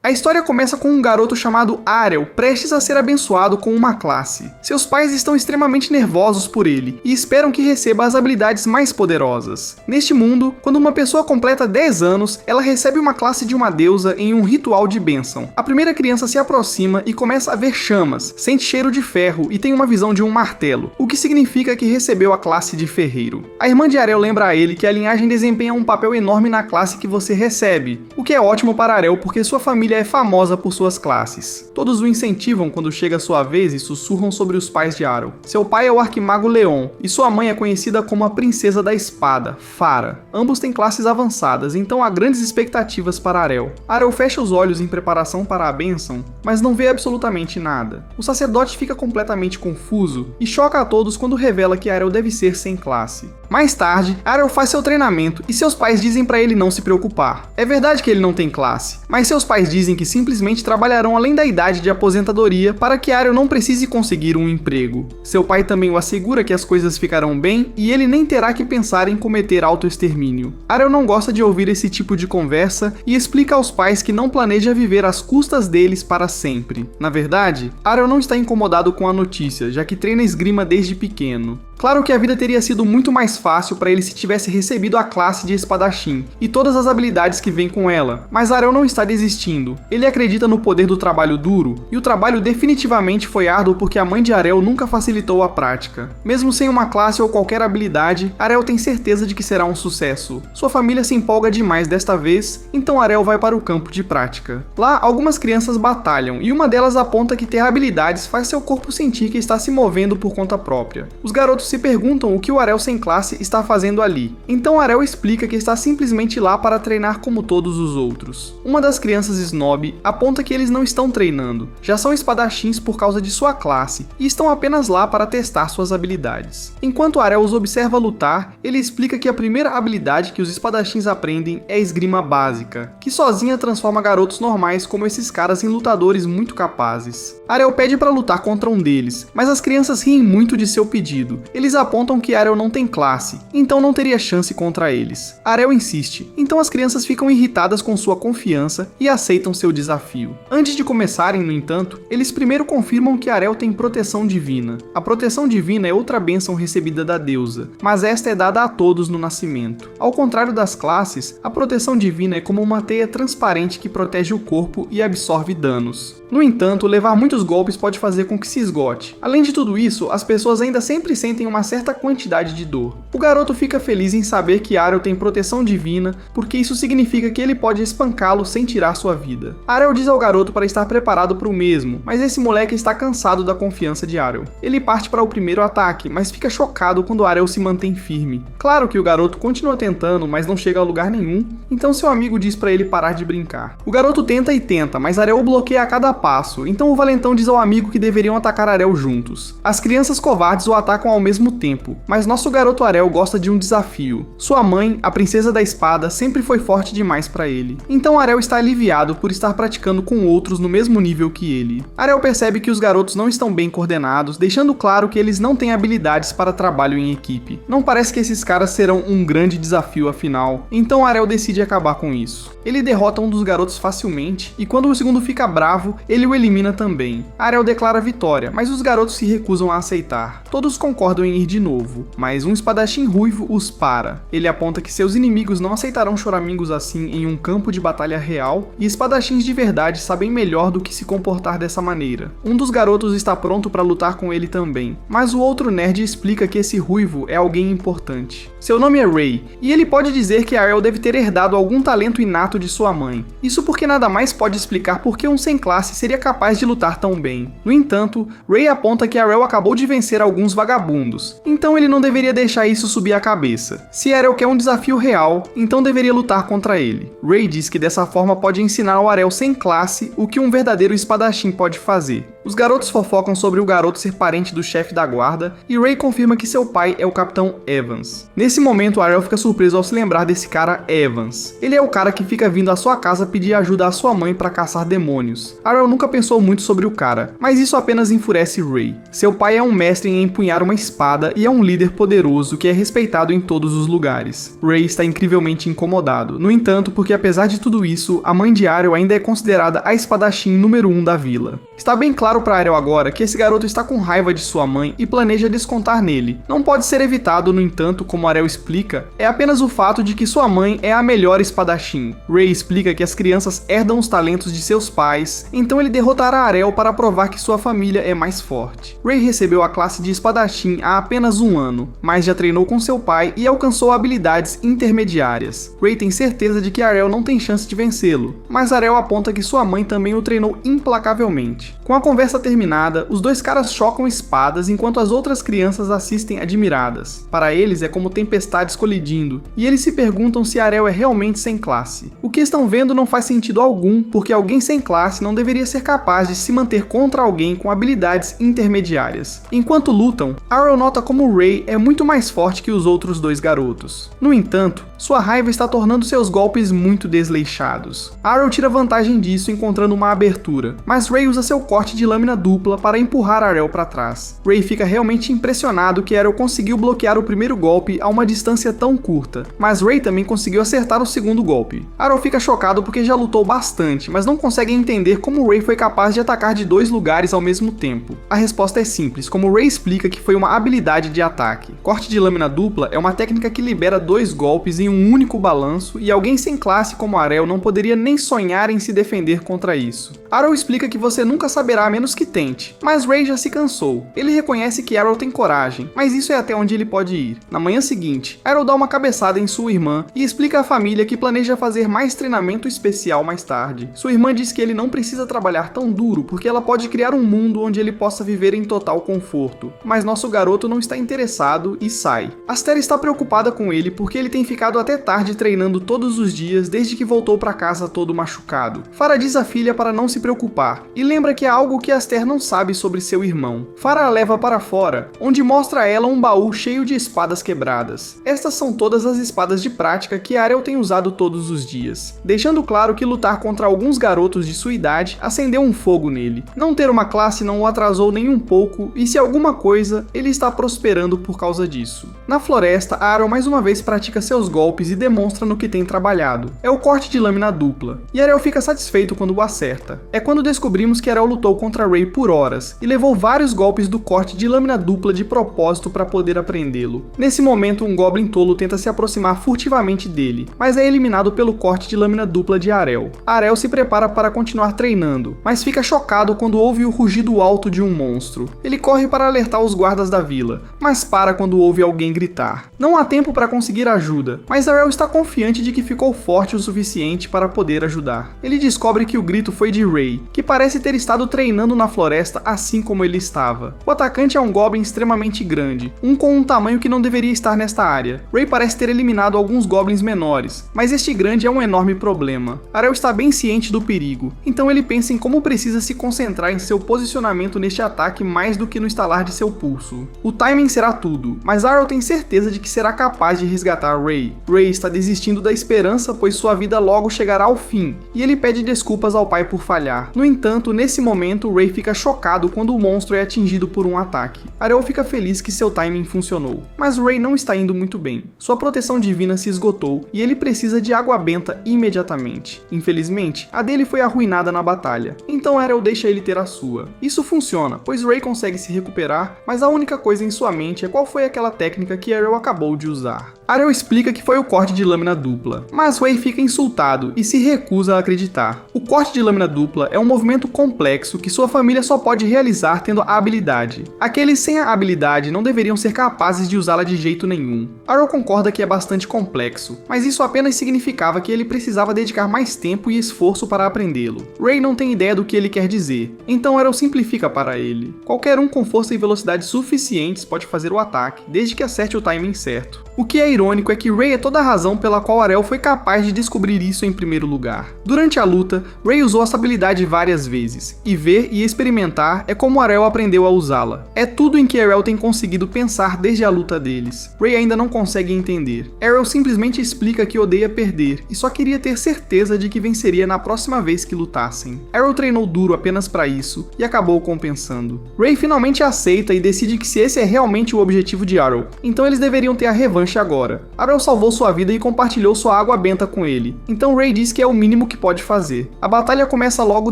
A história começa com um garoto chamado Arel, prestes a ser abençoado com uma classe. Seus pais estão extremamente nervosos por ele e esperam que receba as habilidades mais poderosas. Neste mundo, quando uma pessoa completa 10 anos, ela recebe uma classe de uma deusa em um ritual de bênção. A primeira criança se aproxima e começa a ver chamas, sente cheiro de ferro e tem uma visão de um martelo, o que significa que recebeu a classe de ferreiro. A irmã de Arel lembra a ele que a linhagem desempenha um papel enorme na classe que você recebe, o que é ótimo para Arel porque sua família é famosa por suas classes. Todos o incentivam quando chega a sua vez e sussurram sobre os pais de Arel. Seu pai é o arquimago Leon, e sua mãe é conhecida como a princesa da espada, Fara. Ambos têm classes avançadas, então há grandes expectativas para Arel. Arel fecha os olhos em preparação para a bênção, mas não vê absolutamente nada. O sacerdote fica completamente confuso e choca a todos quando revela que Arel deve ser sem classe. Mais tarde, Arel faz seu treinamento e seus pais dizem para ele não se preocupar. É verdade que ele não tem classe, mas seus pais dizem que simplesmente trabalharão além da idade de aposentadoria para que Arel não precise conseguir um emprego. Seu pai também o assegura que as coisas ficarão bem e ele nem terá que pensar em cometer autoextermínio. Arel não gosta de ouvir esse tipo de conversa e explica aos pais que não planeja viver às custas deles para sempre. Na verdade, Arel não está incomodado com a notícia, já que treina esgrima desde pequeno. Claro que a vida teria sido muito mais fácil para ele se tivesse recebido a classe de espadachim e todas as habilidades que vêm com ela, mas Arel não está desistindo. Ele acredita no poder do trabalho duro, e o trabalho definitivamente foi árduo porque a mãe de Arel nunca facilitou a prática. Mesmo sem uma classe ou qualquer habilidade, Arel tem certeza de que será um sucesso. Sua família se empolga demais desta vez, então Arel vai para o campo de prática. Lá, algumas crianças batalham, e uma delas aponta que ter habilidades faz seu corpo sentir que está se movendo por conta própria. Os garotos se perguntam o que o Arel sem classe está fazendo ali. Então Arel explica que está simplesmente lá para treinar como todos os outros. Uma das crianças snob aponta que eles não estão treinando, já são espadachins por causa de sua classe e estão apenas lá para testar suas habilidades. Enquanto Arel os observa lutar, ele explica que a primeira habilidade que os espadachins aprendem é a esgrima básica, que sozinha transforma garotos normais como esses caras em lutadores muito capazes. Arel pede para lutar contra um deles, mas as crianças riem muito de seu pedido. Eles apontam que Arel não tem classe, então não teria chance contra eles. Arel insiste, então as crianças ficam irritadas com sua confiança e aceitam seu desafio. Antes de começarem, no entanto, eles primeiro confirmam que Arel tem proteção divina. A proteção divina é outra bênção recebida da deusa, mas esta é dada a todos no nascimento. Ao contrário das classes, a proteção divina é como uma teia transparente que protege o corpo e absorve danos. No entanto, levar muitos golpes pode fazer com que se esgote. Além de tudo isso, as pessoas ainda sempre sentem uma certa quantidade de dor. O garoto fica feliz em saber que Arel tem proteção divina, porque isso significa que ele pode espancá-lo sem tirar sua vida. Arel diz ao garoto para estar preparado para o mesmo, mas esse moleque está cansado da confiança de Arel. Ele parte para o primeiro ataque, mas fica chocado quando Arel se mantém firme. Claro que o garoto continua tentando, mas não chega a lugar nenhum, então seu amigo diz para ele parar de brincar. O garoto tenta e tenta, mas Arel o bloqueia a cada passo, então o valentão diz ao amigo que deveriam atacar Arel juntos. As crianças covardes o atacam ao mesmo tempo, mas nosso garoto Arel gosta de um desafio. Sua mãe, a princesa da espada, sempre foi forte demais para ele. Então Arel está aliviado por estar praticando com outros no mesmo nível que ele. Arel percebe que os garotos não estão bem coordenados, deixando claro que eles não têm habilidades para trabalho em equipe. Não parece que esses caras serão um grande desafio afinal, então Arel decide acabar com isso. Ele derrota um dos garotos facilmente, e quando o segundo fica bravo, ele o elimina também. Arel declara vitória, mas os garotos se recusam a aceitar. Todos concordam em ir de novo, mas um espadachim ruivo os para. Ele aponta que seus inimigos não aceitarão choramingos assim em um campo de batalha real, e espadachins de verdade sabem melhor do que se comportar dessa maneira. Um dos garotos está pronto para lutar com ele também, mas o outro nerd explica que esse ruivo é alguém importante. Seu nome é Ray, e ele pode dizer que Arel deve ter herdado algum talento inato de sua mãe. Isso porque nada mais pode explicar por que um sem classe seria capaz de lutar tão bem. No entanto, Ray aponta que Arel acabou de vencer alguns vagabundos, então ele não deveria deixar isso subir a cabeça. Se Arel quer um desafio real, então deveria lutar contra ele. Ray diz que dessa forma pode ensinar ao Arel sem classe o que um verdadeiro espadachim pode fazer. Os garotos fofocam sobre o garoto ser parente do chefe da guarda e Ray confirma que seu pai é o Capitão Evans. Nesse momento, Arel fica surpreso ao se lembrar desse cara Evans. Ele é o cara que fica vindo à sua casa pedir ajuda à sua mãe para caçar demônios. Arel nunca pensou muito sobre o cara, mas isso apenas enfurece Ray. Seu pai é um mestre em empunhar uma espada e é um líder poderoso que é respeitado em todos os lugares. Ray está incrivelmente incomodado. No entanto, porque apesar de tudo isso, a mãe de Arel ainda é considerada a espadachim número 1 da vila. Está bem claro para Arel agora que esse garoto está com raiva de sua mãe e planeja descontar nele. Não pode ser evitado, no entanto, como Arel explica, é apenas o fato de que sua mãe é a melhor espadachim. Ray explica que as crianças herdam os talentos de seus pais, então ele derrotará Arel para provar que sua família é mais forte. Ray recebeu a classe de espadachim há apenas 1 ano, mas já treinou com seu pai e alcançou habilidades intermediárias. Ray tem certeza de que Arel não tem chance de vencê-lo, mas Arel aponta que sua mãe também o treinou implacavelmente. Com a conversa terminada, os dois caras chocam espadas enquanto as outras crianças assistem admiradas. Para eles é como tempestades colidindo, e eles se perguntam se Arel é realmente sem classe. O que estão vendo não faz sentido algum, porque alguém sem classe não deveria ser capaz de se manter contra alguém com habilidades intermediárias. Enquanto lutam, Arel nota como Ray é muito mais forte que os outros dois garotos. No entanto, sua raiva está tornando seus golpes muito desleixados. Arel tira vantagem disso encontrando uma abertura, mas Ray usa seu corte de lâmina dupla para empurrar Arel para trás. Ray fica realmente impressionado que Arel conseguiu bloquear o primeiro golpe a uma distância tão curta, mas Ray também conseguiu acertar o segundo golpe. Arel fica chocado porque já lutou bastante, mas não consegue entender como Ray foi capaz de atacar de 2 lugares ao mesmo tempo. A resposta é simples, como Ray explica que foi uma habilidade de ataque. Corte de lâmina dupla é uma técnica que libera 2 golpes em um único balanço e alguém sem classe como Arel não poderia nem sonhar em se defender contra isso. Arel explica que você nunca saberá a menos que tente, mas Ray já se cansou. Ele reconhece que Arel tem coragem, mas isso é até onde ele pode ir. Na manhã seguinte, Arel dá uma cabeçada em sua irmã e explica à família que planeja fazer mais treinamento especial mais tarde. Sua irmã diz que ele não precisa trabalhar tão duro porque ela pode criar um mundo onde ele possa viver em total conforto, mas nosso garoto não está interessado e sai. Aster está preocupada com ele porque ele tem ficado até tarde treinando todos os dias desde que voltou para casa todo machucado. Farah diz à filha para não se preocupar e lembra que há algo que Aster não sabe sobre seu irmão. Farah a leva para fora, onde mostra a ela um baú cheio de espadas quebradas. Estas são todas as espadas de prática que Arel tem usado todos os dias, deixando claro que lutar contra alguns garotos de sua idade acendeu um fogo nele. Não ter uma classe não o atrasou nem um pouco e se alguma coisa, ele está prosperando por causa disso. Na floresta, Arel mais uma vez pratica seus golpes e demonstra no que tem trabalhado. É o corte de lâmina dupla, e Arel fica satisfeito quando o acerta. É quando descobrimos que Arel lutou contra Ray por horas e levou vários golpes do corte de lâmina dupla de propósito para poder aprendê-lo. Nesse momento, um goblin tolo tenta se aproximar furtivamente dele, mas é eliminado pelo corte de lâmina dupla de Arel. Arel se prepara para continuar treinando, mas fica chocado quando ouve o rugido alto de um monstro. Ele corre para alertar os guardas da vila, mas para quando ouve alguém gritar. Não há tempo para conseguir ajuda, mas Arel está confiante de que ficou forte o suficiente para poder ajudar. Ele descobre que o grito foi de Ray, que parece ter estado treinando na floresta assim como ele estava. O atacante é um goblin extremamente grande, um com um tamanho que não deveria estar nesta área. Ray parece ter eliminado alguns goblins menores, mas este grande é um enorme problema. Arel está bem ciente do perigo, então ele pensa em como precisa se concentrar em seu posicionamento neste ataque mais do que no estalar de seu pulso. O timing será tudo, mas Arel tem certeza de que será capaz de resgatar Ray. Ray está desistindo da esperança, pois sua vida logo chegará ao fim, e ele pede desculpas ao pai por falhar. No entanto, nesse momento, Ray fica chocado quando o monstro é atingido por um ataque. Arel fica feliz que seu timing funcionou, mas Ray não está indo muito bem. Sua proteção divina se esgotou e ele precisa de água benta imediatamente. Infelizmente, a dele foi arruinada na batalha, então Arel deixa ele ter a sua. Isso funciona, pois Ray consegue se recuperar, mas a única coisa em sua mente é qual foi aquela técnica que Arel acabou de usar. Arel explica que foi o corte de lâmina dupla, mas Ray fica insultado e se recusa a acreditar. O corte de lâmina dupla é um movimento complexo que sua família só pode realizar tendo a habilidade. Aqueles sem a habilidade não deveriam ser capazes de usá-la de jeito nenhum. Arel concorda que é bastante complexo, mas isso apenas significava que ele precisava dedicar mais tempo e esforço para aprendê-lo. Ray não tem ideia do que ele quer dizer, então Arel simplifica para ele. Qualquer um com força e velocidade suficientes pode fazer o ataque, desde que acerte o timing certo. O que é irônico é que Rey é toda a razão pela qual Arel foi capaz de descobrir isso em primeiro lugar. Durante a luta, Rey usou essa habilidade várias vezes, e ver e experimentar é como Arel aprendeu a usá-la. É tudo em que Arel tem conseguido pensar desde a luta deles. Rey ainda não consegue entender. Arel simplesmente explica que odeia perder e só queria ter certeza de que venceria na próxima vez que lutassem. Arel treinou duro apenas para isso e acabou compensando. Rey finalmente aceita e decide que se esse é realmente o objetivo de Arel, então eles deveriam ter a revanche agora. Arel salvou sua vida e compartilhou sua água benta com ele, então Rey diz que é o mínimo que pode fazer. A batalha começa logo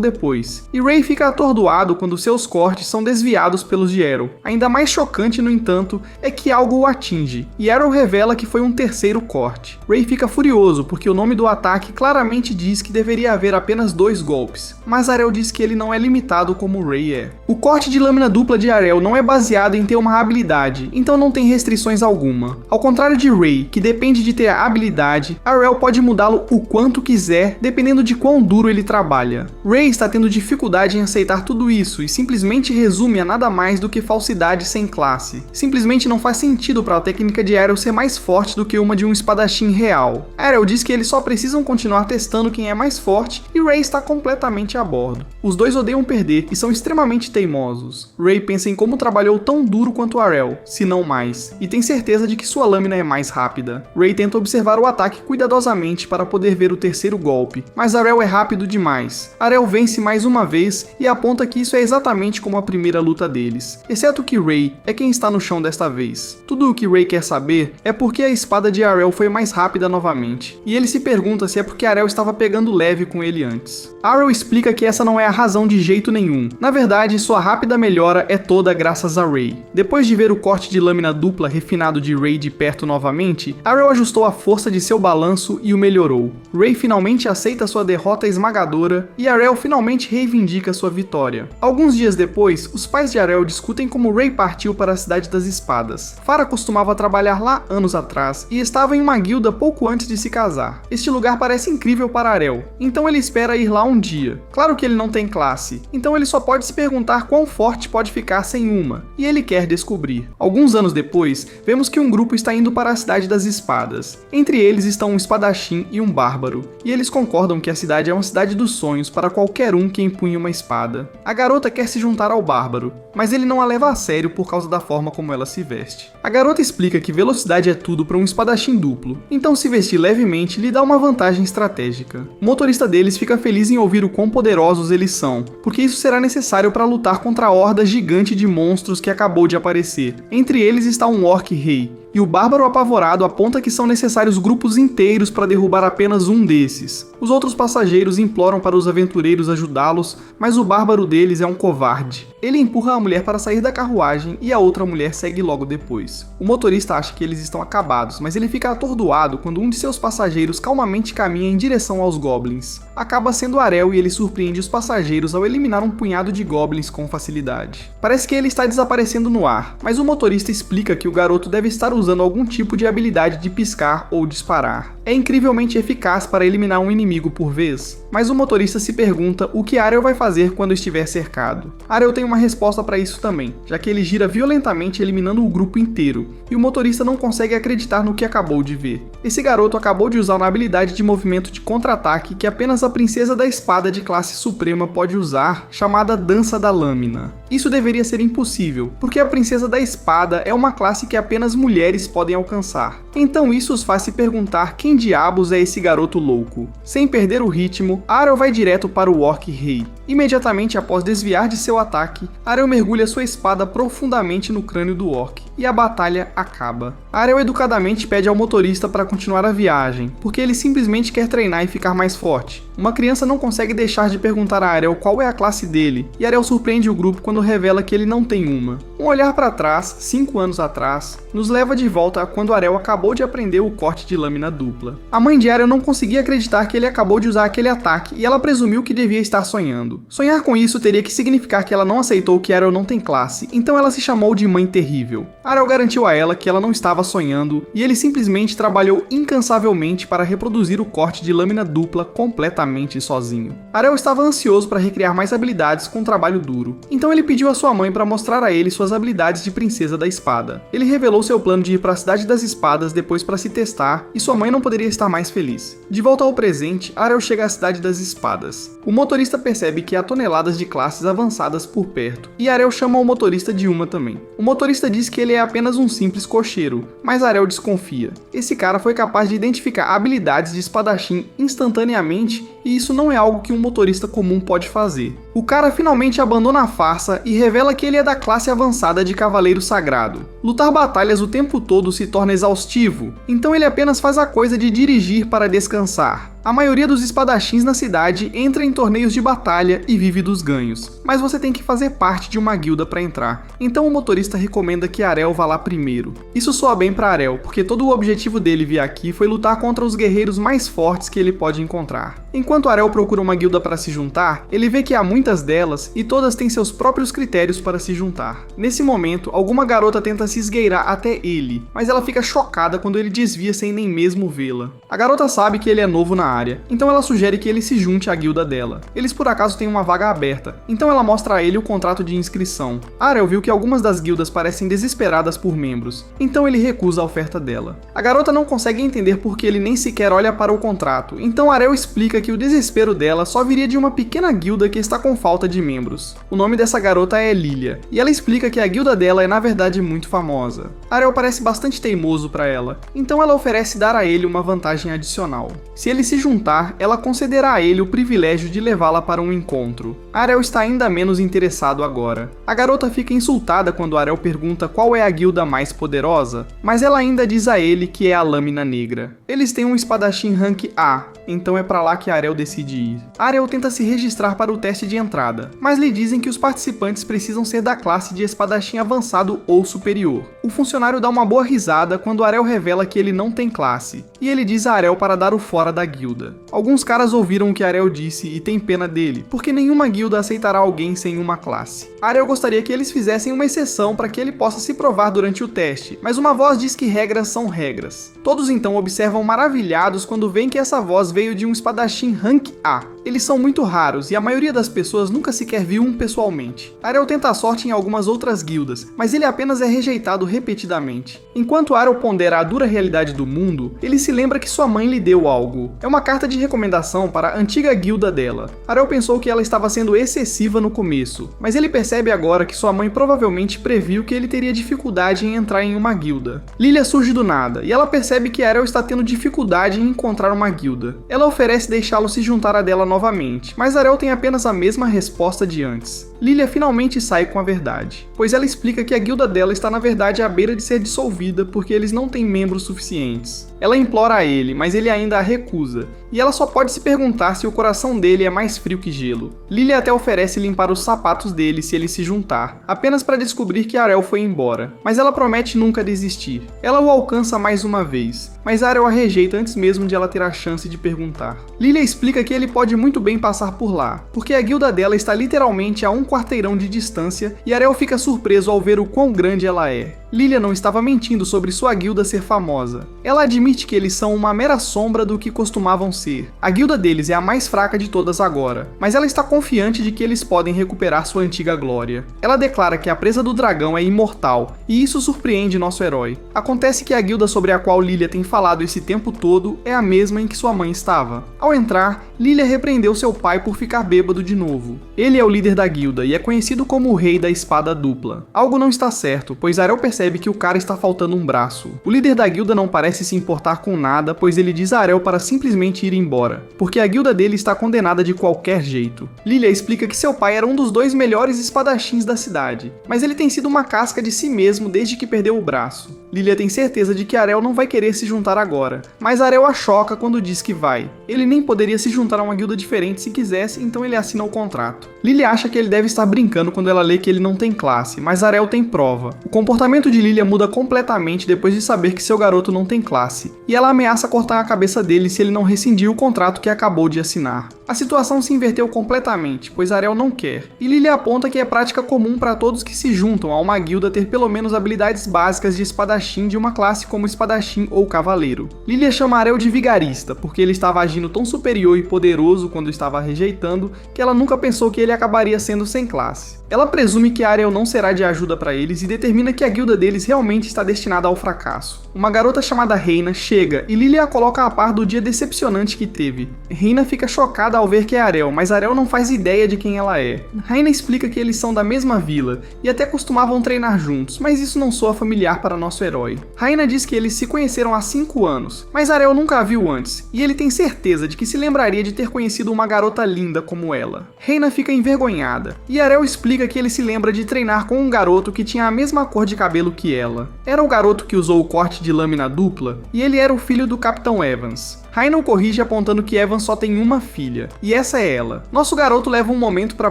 depois, e Rey fica atordoado quando seus cortes são desviados pelos de Arel. Ainda mais chocante, no entanto, é que algo o atinge, e Arel revela que foi um terceiro corte. Rey fica furioso porque o nome do ataque claramente diz que deveria haver apenas 2 golpes, mas Arel diz que ele não é limitado como Rey é. O corte de lâmina dupla de Arel não é baseado em ter uma habilidade, então não tem restrições alguma. Ao contrário de Rey, que depende de ter a habilidade, Arel pode mudá-lo o quanto quiser, dependendo de quão duro ele trabalha. Rey está tendo dificuldade em aceitar tudo isso e simplesmente resume a nada mais do que falsidade sem classe. Simplesmente não faz sentido para a técnica de Arel ser mais forte do que uma de um espadachim real. Arel diz que eles só precisam continuar testando quem é mais forte e Rey está completamente a bordo. Os dois odeiam perder e são extremamente teimosos. Rey pensa em como trabalhou tão duro quanto Arel, se não mais, e tem certeza de que sua lâmina é mais rápida. Rey tenta observar o ataque cuidadosamente para poder ver o terceiro golpe, mas Arel é rápido demais. Arel vence mais uma vez e aponta que isso é exatamente como a primeira luta deles, exceto que Rey é quem está no chão desta vez. Tudo o que Rey quer saber é porque a espada de Arel foi mais rápida novamente, e ele se pergunta se é porque Arel estava pegando leve com ele antes. Arel explica que essa não é a razão de jeito nenhum. Na verdade, sua rápida melhora é toda graças a Rey. Depois de ver o corte de lâmina dupla refinado de Rey de perto novamente, Arel ajustou a força de seu balanço e o melhorou. Rey finalmente aceita sua derrota esmagadora e Arel finalmente reivindica sua vitória. Alguns dias depois, os pais de Arel discutem como Rey partiu para a Cidade das Espadas. Farah costumava trabalhar lá anos atrás e estava em uma guilda pouco antes de se casar. Este lugar parece incrível para Arel, então ele espera ir lá um dia. Claro que ele não tem classe, então ele só pode se perguntar quão forte pode ficar sem uma, e ele quer descobrir. Alguns anos depois, vemos que um grupo está indo para a Cidade das Espadas. Entre eles estão um espadachim e um bárbaro, e eles concordam que a cidade é uma cidade dos sonhos para qualquer um que empunhe uma espada. A garota quer se juntar ao bárbaro, mas ele não a leva a sério por causa da forma como ela se veste. A garota explica que velocidade é tudo para um espadachim duplo, então se vestir levemente lhe dá uma vantagem estratégica. O motorista deles fica feliz em ouvir o quão poderosos eles são, porque isso será necessário para lutar contra a horda gigante de monstros que acabou de aparecer. Entre eles está um orc rei, e o bárbaro apavorado aponta que são necessários grupos inteiros para derrubar apenas um desses. Os outros passageiros imploram para os aventureiros ajudá-los, mas o bárbaro deles é um covarde. Ele empurra a mulher para sair da carruagem e a outra mulher segue logo depois. O motorista acha que eles estão acabados, mas ele fica atordoado quando um de seus passageiros calmamente caminha em direção aos goblins. Acaba sendo Arel e ele surpreende os passageiros ao eliminar um punhado de goblins com facilidade. Parece que ele está desaparecendo no ar, mas o motorista explica que o garoto deve estar usando algum tipo de habilidade de piscar ou disparar. É incrivelmente eficaz para eliminar um inimigo por vez, mas o motorista se pergunta o que Arel vai fazer quando estiver cercado. Arel tem uma resposta para isso também, já que ele gira violentamente eliminando o grupo inteiro, e o motorista não consegue acreditar no que acabou de ver. Esse garoto acabou de usar uma habilidade de movimento de contra-ataque que apenas a princesa da espada de classe suprema pode usar, chamada Dança da Lâmina. Isso deveria ser impossível, porque a princesa da espada é uma classe que apenas mulheres podem alcançar. Então isso os faz se perguntar quem diabos é esse garoto louco. Sem perder o ritmo, Arel vai direto para o orc rei. Imediatamente após desviar de seu ataque, Arel mergulha sua espada profundamente no crânio do orc, e a batalha acaba. Arel educadamente pede ao motorista para continuar a viagem, porque ele simplesmente quer treinar e ficar mais forte. Uma criança não consegue deixar de perguntar a Arel qual é a classe dele, e Arel surpreende o grupo quando revela que ele não tem uma. Um olhar para trás, 5 anos atrás, nos leva de volta a quando Arel acabou de aprender o corte de lâmina dupla. A mãe de Arel não conseguia acreditar que ele acabou de usar aquele ataque e ela presumiu que devia estar sonhando. Sonhar com isso teria que significar que ela não aceitou que Arel não tem classe, então ela se chamou de Mãe Terrível. Arel garantiu a ela que ela não estava sonhando e ele simplesmente trabalhou incansavelmente para reproduzir o corte de lâmina dupla completamente sozinho. Arel estava ansioso para recriar mais habilidades com um trabalho duro, então ele pediu a sua mãe para mostrar a ele suas habilidades de princesa da espada. Ele revelou seu plano de ir para a Cidade das Espadas depois para se testar, e sua mãe não poderia estar mais feliz. De volta ao presente, Arel chega à Cidade das Espadas. O motorista percebe que há toneladas de classes avançadas por perto, e Arel chama o motorista de uma também. O motorista diz que ele é apenas um simples cocheiro, mas Arel desconfia. Esse cara foi capaz de identificar habilidades de espadachim instantaneamente, e isso não é algo que um motorista comum pode fazer. O cara finalmente abandona a farsa e revela que ele é da classe avançada de Cavaleiro Sagrado. Lutar batalhas o tempo todo se torna exaustivo, então ele apenas faz a coisa de dirigir para descansar. A maioria dos espadachins na cidade entra em torneios de batalha e vive dos ganhos, mas você tem que fazer parte de uma guilda para entrar, então o motorista recomenda que Arel vá lá primeiro. Isso soa bem para Arel, porque todo o objetivo dele vir aqui foi lutar contra os guerreiros mais fortes que ele pode encontrar. Enquanto Arel procura uma guilda para se juntar, ele vê que há muitas delas e todas têm seus próprios critérios para se juntar. Nesse momento, alguma garota tenta se esgueirar até ele, mas ela fica chocada quando ele desvia sem nem mesmo vê-la. A garota sabe que ele é novo na área, então ela sugere que ele se junte à guilda dela. Eles por acaso têm uma vaga aberta, então ela mostra a ele o contrato de inscrição. Arel viu que algumas das guildas parecem desesperadas por membros, então ele recusa a oferta dela. A garota não consegue entender por que ele nem sequer olha para o contrato, então Arel explica que o desespero dela só viria de uma pequena guilda que está com falta de membros. O nome dessa garota é Lilia, e ela explica que a guilda dela é na verdade muito famosa. Arel parece bastante teimoso para ela, então ela oferece dar a ele uma vantagem adicional. Se ele se juntar, ela concederá a ele o privilégio de levá-la para um encontro. Arel está ainda menos interessado agora. A garota fica insultada quando Arel pergunta qual é a guilda mais poderosa, mas ela ainda diz a ele que é a Lâmina Negra. Eles têm um espadachim rank A, então é para lá que Arel decide ir. Arel tenta se registrar para o teste de entrada, mas lhe dizem que os participantes precisam ser da classe de espadachim avançado ou superior. O funcionário dá uma boa risada quando Arel revela que ele não tem classe, e ele diz a Arel para dar o fora da guilda. Alguns caras ouviram o que Arel disse e tem pena dele, porque nenhuma guilda aceitará alguém sem uma classe. Arel gostaria que eles fizessem uma exceção para que ele possa se provar durante o teste, mas uma voz diz que regras são regras. Todos então observam maravilhados quando veem que essa voz veio de um espadachim rank A. Eles são muito raros e a maioria das pessoas nunca sequer viu um pessoalmente. Arel tenta a sorte em algumas outras guildas, mas ele apenas é rejeitado repetidamente. Enquanto Arel pondera a dura realidade do mundo, ele se lembra que sua mãe lhe deu algo. É uma carta de recomendação para a antiga guilda dela. Arel pensou que ela estava sendo excessiva no começo, mas ele percebe agora que sua mãe provavelmente previu que ele teria dificuldade em entrar em uma guilda. Lilia surge do nada, e ela percebe que Arel está tendo dificuldade em encontrar uma guilda. Ela oferece deixá-lo se juntar a dela novamente, mas Arel tem apenas a mesma resposta de antes. Lilia finalmente sai com a verdade, pois ela explica que a guilda dela está na verdade à beira de ser dissolvida porque eles não têm membros suficientes. Ela implora a ele, mas ele ainda a recusa, e ela só pode se perguntar se o coração dele é mais frio que gelo. Lilia até oferece limpar os sapatos dele se ele se juntar, apenas para descobrir que Arel foi embora, mas ela promete nunca desistir. Ela o alcança mais uma vez, mas Arel a rejeita antes mesmo de ela ter a chance de perguntar. Lilia explica que ele pode muito bem passar por lá, porque a guilda dela está literalmente a um quarteirão de distância, e Arel fica surpreso ao ver o quão grande ela é. Lilia não estava mentindo sobre sua guilda ser famosa. Ela admite que eles são uma mera sombra do que costumavam ser. A guilda deles é a mais fraca de todas agora, mas ela está confiante de que eles podem recuperar sua antiga glória. Ela declara que a presa do dragão é imortal, e isso surpreende nosso herói. Acontece que a guilda sobre a qual Lilia tem falado esse tempo todo é a mesma em que sua mãe estava. Ao entrar, Lilia repreendeu seu pai por ficar bêbado de novo. Ele é o líder da guilda e é conhecido como o rei da espada dupla. Algo não está certo, pois Arel percebe que o cara está faltando um braço. O líder da guilda não parece se importar com nada, pois ele diz a Arel para simplesmente ir embora, porque a guilda dele está condenada de qualquer jeito. Lilia explica que seu pai era um dos 2 melhores espadachins da cidade, mas ele tem sido uma casca de si mesmo desde que perdeu o braço. Lilia tem certeza de que Arel não vai querer se juntar agora, mas Arel a choca quando diz que vai. Ele nem poderia se juntar a uma guilda diferente se quisesse, então ele assina o contrato. Lilia acha que ele deve estar brincando quando ela lê que ele não tem classe, mas Arel tem prova. O comportamento de Lilia muda completamente depois de saber que seu garoto não tem classe, e ela ameaça cortar a cabeça dele se ele não rescindir o contrato que acabou de assinar. A situação se inverteu completamente, pois Arel não quer, e Lilia aponta que é prática comum para todos que se juntam a uma guilda ter pelo menos habilidades básicas de espadachim de uma classe como espadachim ou cavaleiro. Lilia chama Arel de vigarista, porque ele estava agindo tão superior e poderoso quando estava rejeitando, que ela nunca pensou que ele acabaria sendo sem classe. Ela presume que Arel não será de ajuda para eles e determina que a guilda deles realmente está destinada ao fracasso. Uma garota chamada Reina chega e Lilia a coloca a par do dia decepcionante que teve. Reina fica chocada ao ver que é Arel, mas Arel não faz ideia de quem ela é. Reina explica que eles são da mesma vila e até costumavam treinar juntos, mas isso não soa familiar para nosso herói. Reina diz que eles se conheceram há 5 anos, mas Arel nunca a viu antes, e ele tem certeza de que se lembraria de ter conhecido uma garota linda como ela. Reina fica envergonhada, e Arel explica que ele se lembra de treinar com um garoto que tinha a mesma cor de cabelo que ela. Era o garoto que usou o corte de lâmina dupla, e ele era o filho do Capitão Evans. Reina o corrige apontando que Evans só tem uma filha, e essa é ela. Nosso garoto leva um momento para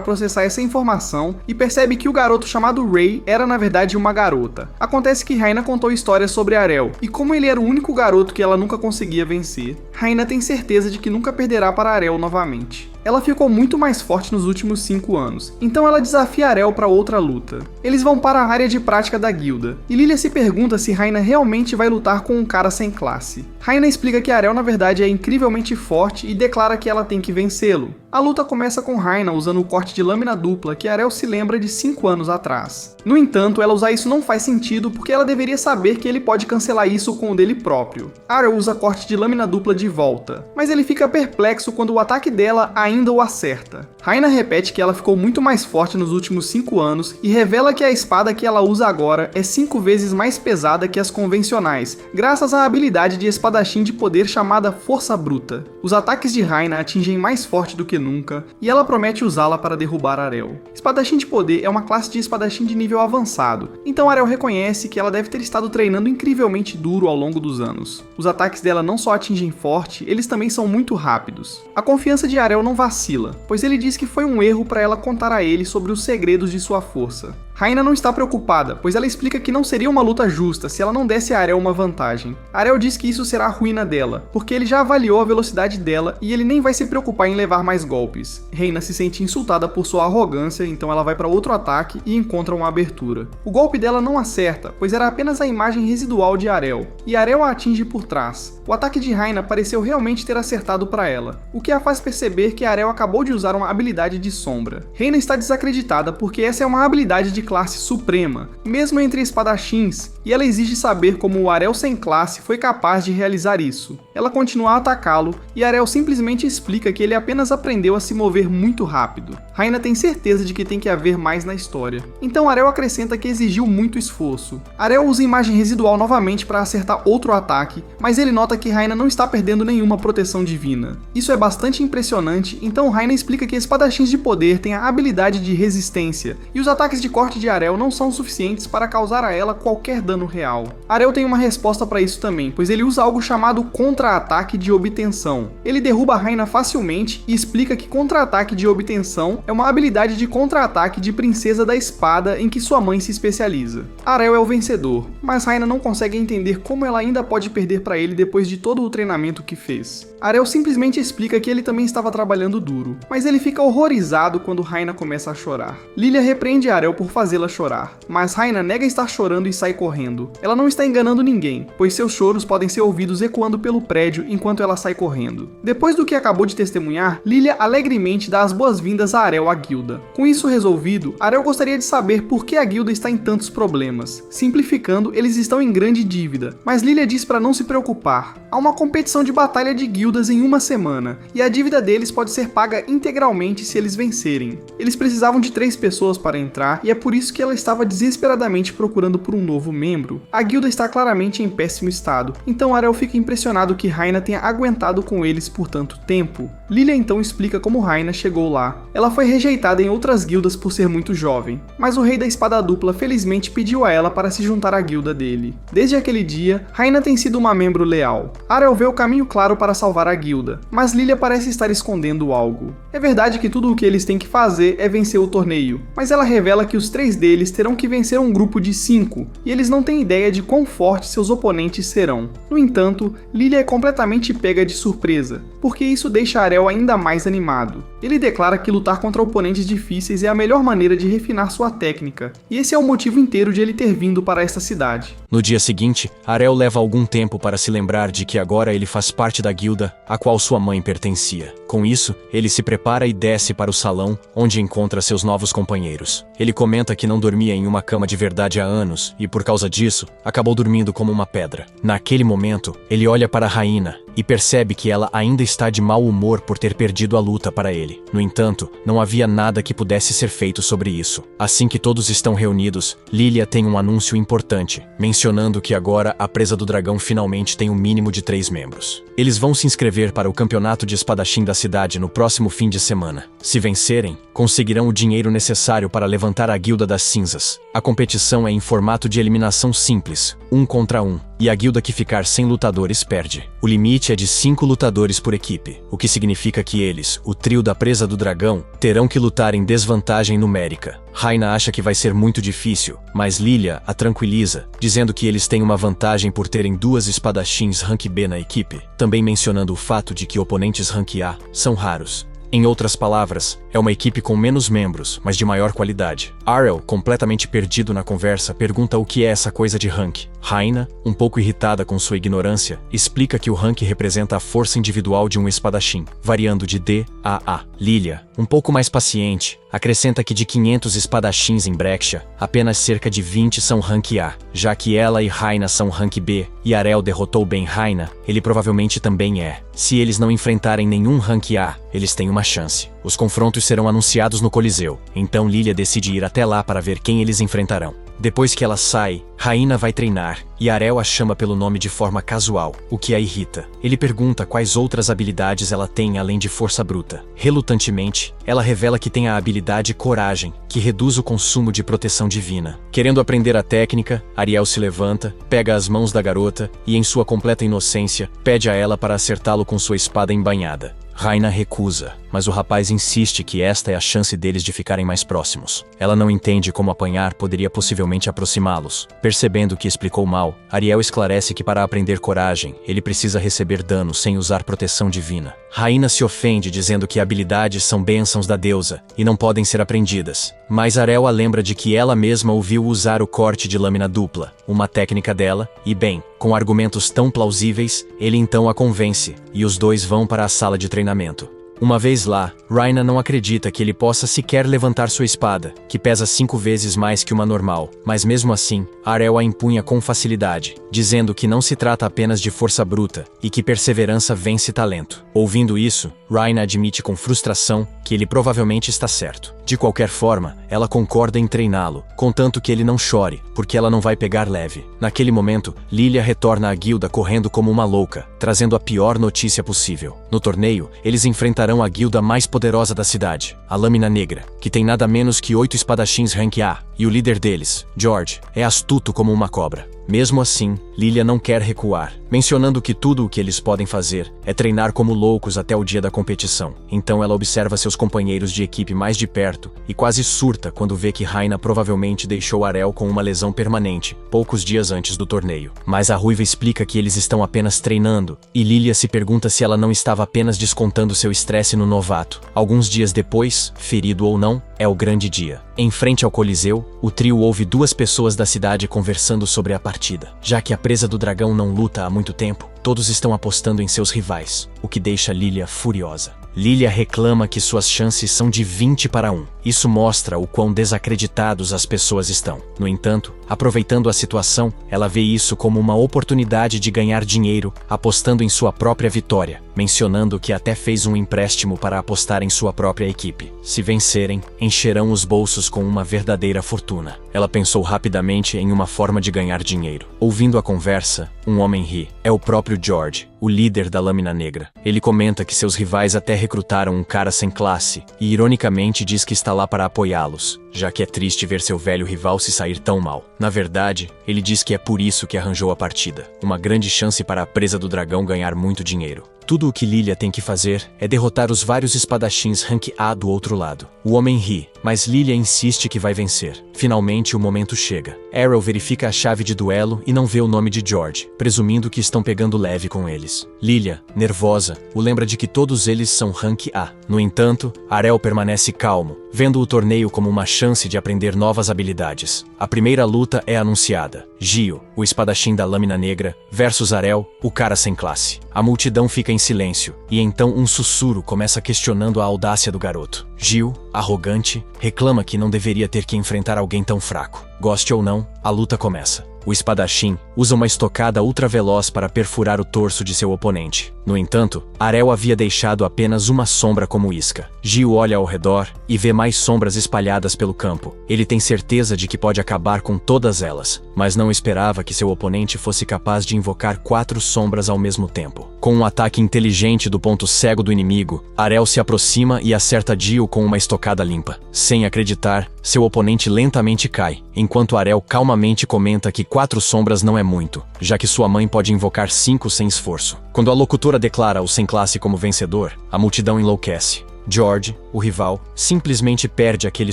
processar essa informação e percebe que o garoto chamado Ray era na verdade uma garota. Acontece que Reina contou histórias sobre Arel, e como ele era o único garoto que ela nunca conseguia vencer, Reina tem certeza de que nunca perderá para Arel novamente. Ela ficou muito mais forte nos últimos 5 anos, então ela desafia Arel para outra luta. Eles vão para a área de prática da guilda, e Lilia se pergunta se Reina realmente vai lutar com um cara sem classe. Reina explica que Arel na verdade é incrivelmente forte e declara que ela tem que vencê-lo. A luta começa com Reina usando o corte de lâmina dupla que Arel se lembra de 5 anos atrás. No entanto, ela usar isso não faz sentido porque ela deveria saber que ele pode cancelar isso com o dele próprio. Arel usa corte de lâmina dupla de volta, mas ele fica perplexo quando o ataque dela ainda o acerta. Reina repete que ela ficou muito mais forte nos últimos 5 anos e revela que a espada que ela usa agora é 5 vezes mais pesada que as convencionais, graças à habilidade de espadachim de poder chamada Força Bruta. Os ataques de Reina atingem mais forte do que nunca, e ela promete usá-la para derrubar Arel. Espadachim de poder é uma classe de espadachim de nível avançado, então Arel reconhece que ela deve ter estado treinando incrivelmente duro ao longo dos anos. Os ataques dela não só atingem forte, eles também são muito rápidos. A confiança de Arel não vacila, pois ele diz que foi um erro para ela contar a ele sobre os segredos de sua força. Reina não está preocupada, pois ela explica que não seria uma luta justa se ela não desse a Arel uma vantagem. Arel diz que isso será a ruína dela, porque ele já avaliou a velocidade dela e ele nem vai se preocupar em levar mais golpes. Reina se sente insultada por sua arrogância, então ela vai para outro ataque e encontra uma abertura. O golpe dela não acerta, pois era apenas a imagem residual de Arel, e Arel a atinge por trás. O ataque de Reina pareceu realmente ter acertado para ela, o que a faz perceber que Arel acabou de usar uma habilidade de sombra. Reina está desacreditada porque essa é uma habilidade de classe suprema, mesmo entre espadachins, e ela exige saber como o Arel sem classe foi capaz de realizar isso. Ela continua a atacá-lo, e Arel simplesmente explica que ele apenas aprendeu a se mover muito rápido. Reina tem certeza de que tem que haver mais na história, então Arel acrescenta que exigiu muito esforço. Arel usa imagem residual novamente para acertar outro ataque, mas ele nota que Reina não está perdendo nenhuma proteção divina. Isso é bastante impressionante, então Reina explica que espadachins de poder têm a habilidade de resistência, e os ataques de corte de Arel não são suficientes para causar a ela qualquer dano real. Arel tem uma resposta para isso também, pois ele usa algo chamado contra-ataque de obtenção. Ele derruba Reina facilmente e explica que contra-ataque de obtenção é uma habilidade de contra-ataque de princesa da espada em que sua mãe se especializa. Arel é o vencedor, mas Reina não consegue entender como ela ainda pode perder para ele depois de todo o treinamento que fez. Arel simplesmente explica que ele também estava trabalhando duro, mas ele fica horrorizado quando Reina começa a chorar. Lilia repreende Arel por fazê-la chorar, mas Reina nega estar chorando e sai correndo. Ela não está enganando ninguém, pois seus choros podem ser ouvidos ecoando pelo prédio enquanto ela sai correndo. Depois do que acabou de testemunhar, Lilia alegremente dá as boas-vindas a Arel à guilda. Com isso resolvido, Arel gostaria de saber por que a guilda está em tantos problemas. Simplificando, eles estão em grande dívida, mas Lilia diz para não se preocupar. Há uma competição de batalha de guildas em uma semana, e a dívida deles pode ser paga integralmente se eles vencerem. Eles precisavam de 3 pessoas para entrar, e é por isso que ela estava desesperadamente procurando por um novo membro. A guilda está claramente em péssimo estado, então Arel fica impressionado que Reina tenha aguentado com eles por tanto tempo. Lilia então explica como Raina chegou lá. Ela foi rejeitada em outras guildas por ser muito jovem, mas o rei da espada dupla felizmente pediu a ela para se juntar à guilda dele. Desde aquele dia, Raina tem sido uma membro leal. Arel vê o caminho claro para salvar a guilda, mas Lilia parece estar escondendo algo. É verdade que tudo o que eles têm que fazer é vencer o torneio, mas ela revela que os 3 deles terão que vencer um grupo de 5, e eles não têm ideia de quão fortes seus oponentes serão. No entanto, Lilia é completamente pega de surpresa, porque isso deixa Arel ainda mais animado. Ele declara que lutar contra oponentes difíceis é a melhor maneira de refinar sua técnica, e esse é o motivo inteiro de ele ter vindo para esta cidade. No dia seguinte, Arel leva algum tempo para se lembrar de que agora ele faz parte da guilda a qual sua mãe pertencia. Com isso, ele se prepara e desce para o salão, onde encontra seus novos companheiros. Ele comenta que não dormia em uma cama de verdade há anos, e por causa disso, acabou dormindo como uma pedra. Naquele momento, ele olha para Raina e percebe que ela ainda está de mau humor por ter perdido a luta para ele. No entanto, não havia nada que pudesse ser feito sobre isso. Assim que todos estão reunidos, Lilia tem um anúncio importante, mencionando que agora a presa do dragão finalmente tem um mínimo de 3 membros. Eles vão se inscrever para o campeonato de espadachim da cidade no próximo fim de semana. Se vencerem, conseguirão o dinheiro necessário para levantar a Guilda das Cinzas. A competição é em formato de eliminação simples, 1 contra 1, e a guilda que ficar sem lutadores perde. O limite é de 5 lutadores por equipe, o que significa que eles, o trio da presa do dragão, terão que lutar em desvantagem numérica. Raina acha que vai ser muito difícil, mas Lilia a tranquiliza, dizendo que eles têm uma vantagem por terem 2 espadachins rank B na equipe, também mencionando o fato de que oponentes rank A são raros. Em outras palavras, é uma equipe com menos membros, mas de maior qualidade. Arel, completamente perdido na conversa, pergunta o que é essa coisa de rank. Raina, um pouco irritada com sua ignorância, explica que o rank representa a força individual de um espadachim, variando de D a A. Lilia, um pouco mais paciente, acrescenta que de 500 espadachins em Brexia, apenas cerca de 20 são rank A, já que ela e Raina são rank B, e Arel derrotou bem Raina, ele provavelmente também é. Se eles não enfrentarem nenhum rank A, eles têm uma chance. Os confrontos serão anunciados no Coliseu, então Lilia decide ir até lá para ver quem eles enfrentarão. Depois que ela sai, Raina vai treinar, e Arel a chama pelo nome de forma casual, o que a irrita. Ele pergunta quais outras habilidades ela tem além de força bruta. Relutantemente, ela revela que tem a habilidade Coragem, que reduz o consumo de proteção divina. Querendo aprender a técnica, Ariel se levanta, pega as mãos da garota e, em sua completa inocência, pede a ela para acertá-lo com sua espada embainhada. Raina recusa, mas o rapaz insiste que esta é a chance deles de ficarem mais próximos. Ela não entende como apanhar poderia possivelmente aproximá-los. Percebendo que explicou mal, Ariel esclarece que para aprender coragem, ele precisa receber dano sem usar proteção divina. Raina se ofende dizendo que habilidades são bênçãos da deusa e não podem ser aprendidas. Mas Ariel a lembra de que ela mesma ouviu usar o corte de lâmina dupla, uma técnica dela, e bem, com argumentos tão plausíveis, ele então a convence, e os dois vão para a sala de treinamento. Uma vez lá, Raina não acredita que ele possa sequer levantar sua espada, que pesa 5 vezes mais que uma normal, mas mesmo assim, Arel a empunha com facilidade, dizendo que não se trata apenas de força bruta, e que perseverança vence talento. Ouvindo isso, Raina admite com frustração que ele provavelmente está certo. De qualquer forma, ela concorda em treiná-lo, contanto que ele não chore, porque ela não vai pegar leve. Naquele momento, Lilia retorna à guilda correndo como uma louca, trazendo a pior notícia possível. No torneio, eles enfrentarão a guilda mais poderosa da cidade, a Lâmina Negra, que tem nada menos que 8 espadachins rank A, e o líder deles, George, é astuto como uma cobra. Mesmo assim, Lilia não quer recuar, mencionando que tudo o que eles podem fazer é treinar como loucos até o dia da competição. Então ela observa seus companheiros de equipe mais de perto e quase surta quando vê que Raina provavelmente deixou Arel com uma lesão permanente, poucos dias antes do torneio. Mas a ruiva explica que eles estão apenas treinando, e Lilia se pergunta se ela não estava apenas descontando seu estresse no novato. Alguns dias depois, ferido ou não, é o grande dia. Em frente ao Coliseu, o trio ouve 2 pessoas da cidade conversando sobre a partida. Já que a presa do dragão não luta há muito tempo, todos estão apostando em seus rivais, o que deixa Lilia furiosa. Lilia reclama que suas chances são de 20 para 1. Isso mostra o quão desacreditados as pessoas estão. No entanto, aproveitando a situação, ela vê isso como uma oportunidade de ganhar dinheiro, apostando em sua própria vitória. mencionando que até fez um empréstimo para apostar em sua própria equipe. Se vencerem, encherão os bolsos com uma verdadeira fortuna. Ela pensou rapidamente em uma forma de ganhar dinheiro. Ouvindo a conversa, um homem ri. É o próprio George, o líder da Lâmina Negra. Ele comenta que seus rivais até recrutaram um cara sem classe e ironicamente diz que está lá para apoiá-los, já que é triste ver seu velho rival se sair tão mal. Na verdade, ele diz que é por isso que arranjou a partida. Uma grande chance para a presa do dragão ganhar muito dinheiro. Tudo o que Lilia tem que fazer é derrotar os vários espadachins Rank A do outro lado. O homem ri, mas Lilia insiste que vai vencer. Finalmente o momento chega. Arrow verifica a chave de duelo e não vê o nome de George, presumindo que estão pegando leve com eles. Lilia, nervosa, o lembra de que todos eles são Rank A. No entanto, Arel permanece calmo, vendo o torneio como uma chance de aprender novas habilidades. A primeira luta é anunciada. Gio, o espadachim da Lâmina Negra, versus Arel, o cara sem classe. A multidão fica em silêncio, e então um sussurro começa questionando a audácia do garoto. Gio, arrogante, reclama que não deveria ter que enfrentar alguém tão fraco. Goste ou não, a luta começa. O espadachim usa uma estocada ultraveloz para perfurar o torso de seu oponente. No entanto, Arel havia deixado apenas uma sombra como isca. Gio olha ao redor e vê mais sombras espalhadas pelo campo. Ele tem certeza de que pode acabar com todas elas, mas não esperava que seu oponente fosse capaz de invocar 4 sombras ao mesmo tempo. Com um ataque inteligente do ponto cego do inimigo, Arel se aproxima e acerta Gio com uma estocada limpa. Sem acreditar, seu oponente lentamente cai, enquanto Arel calmamente comenta que 4 sombras não é muito, já que sua mãe pode invocar 5 sem esforço. Quando a locutora declara o sem classe como vencedor, a multidão enlouquece. George, o rival, simplesmente perde aquele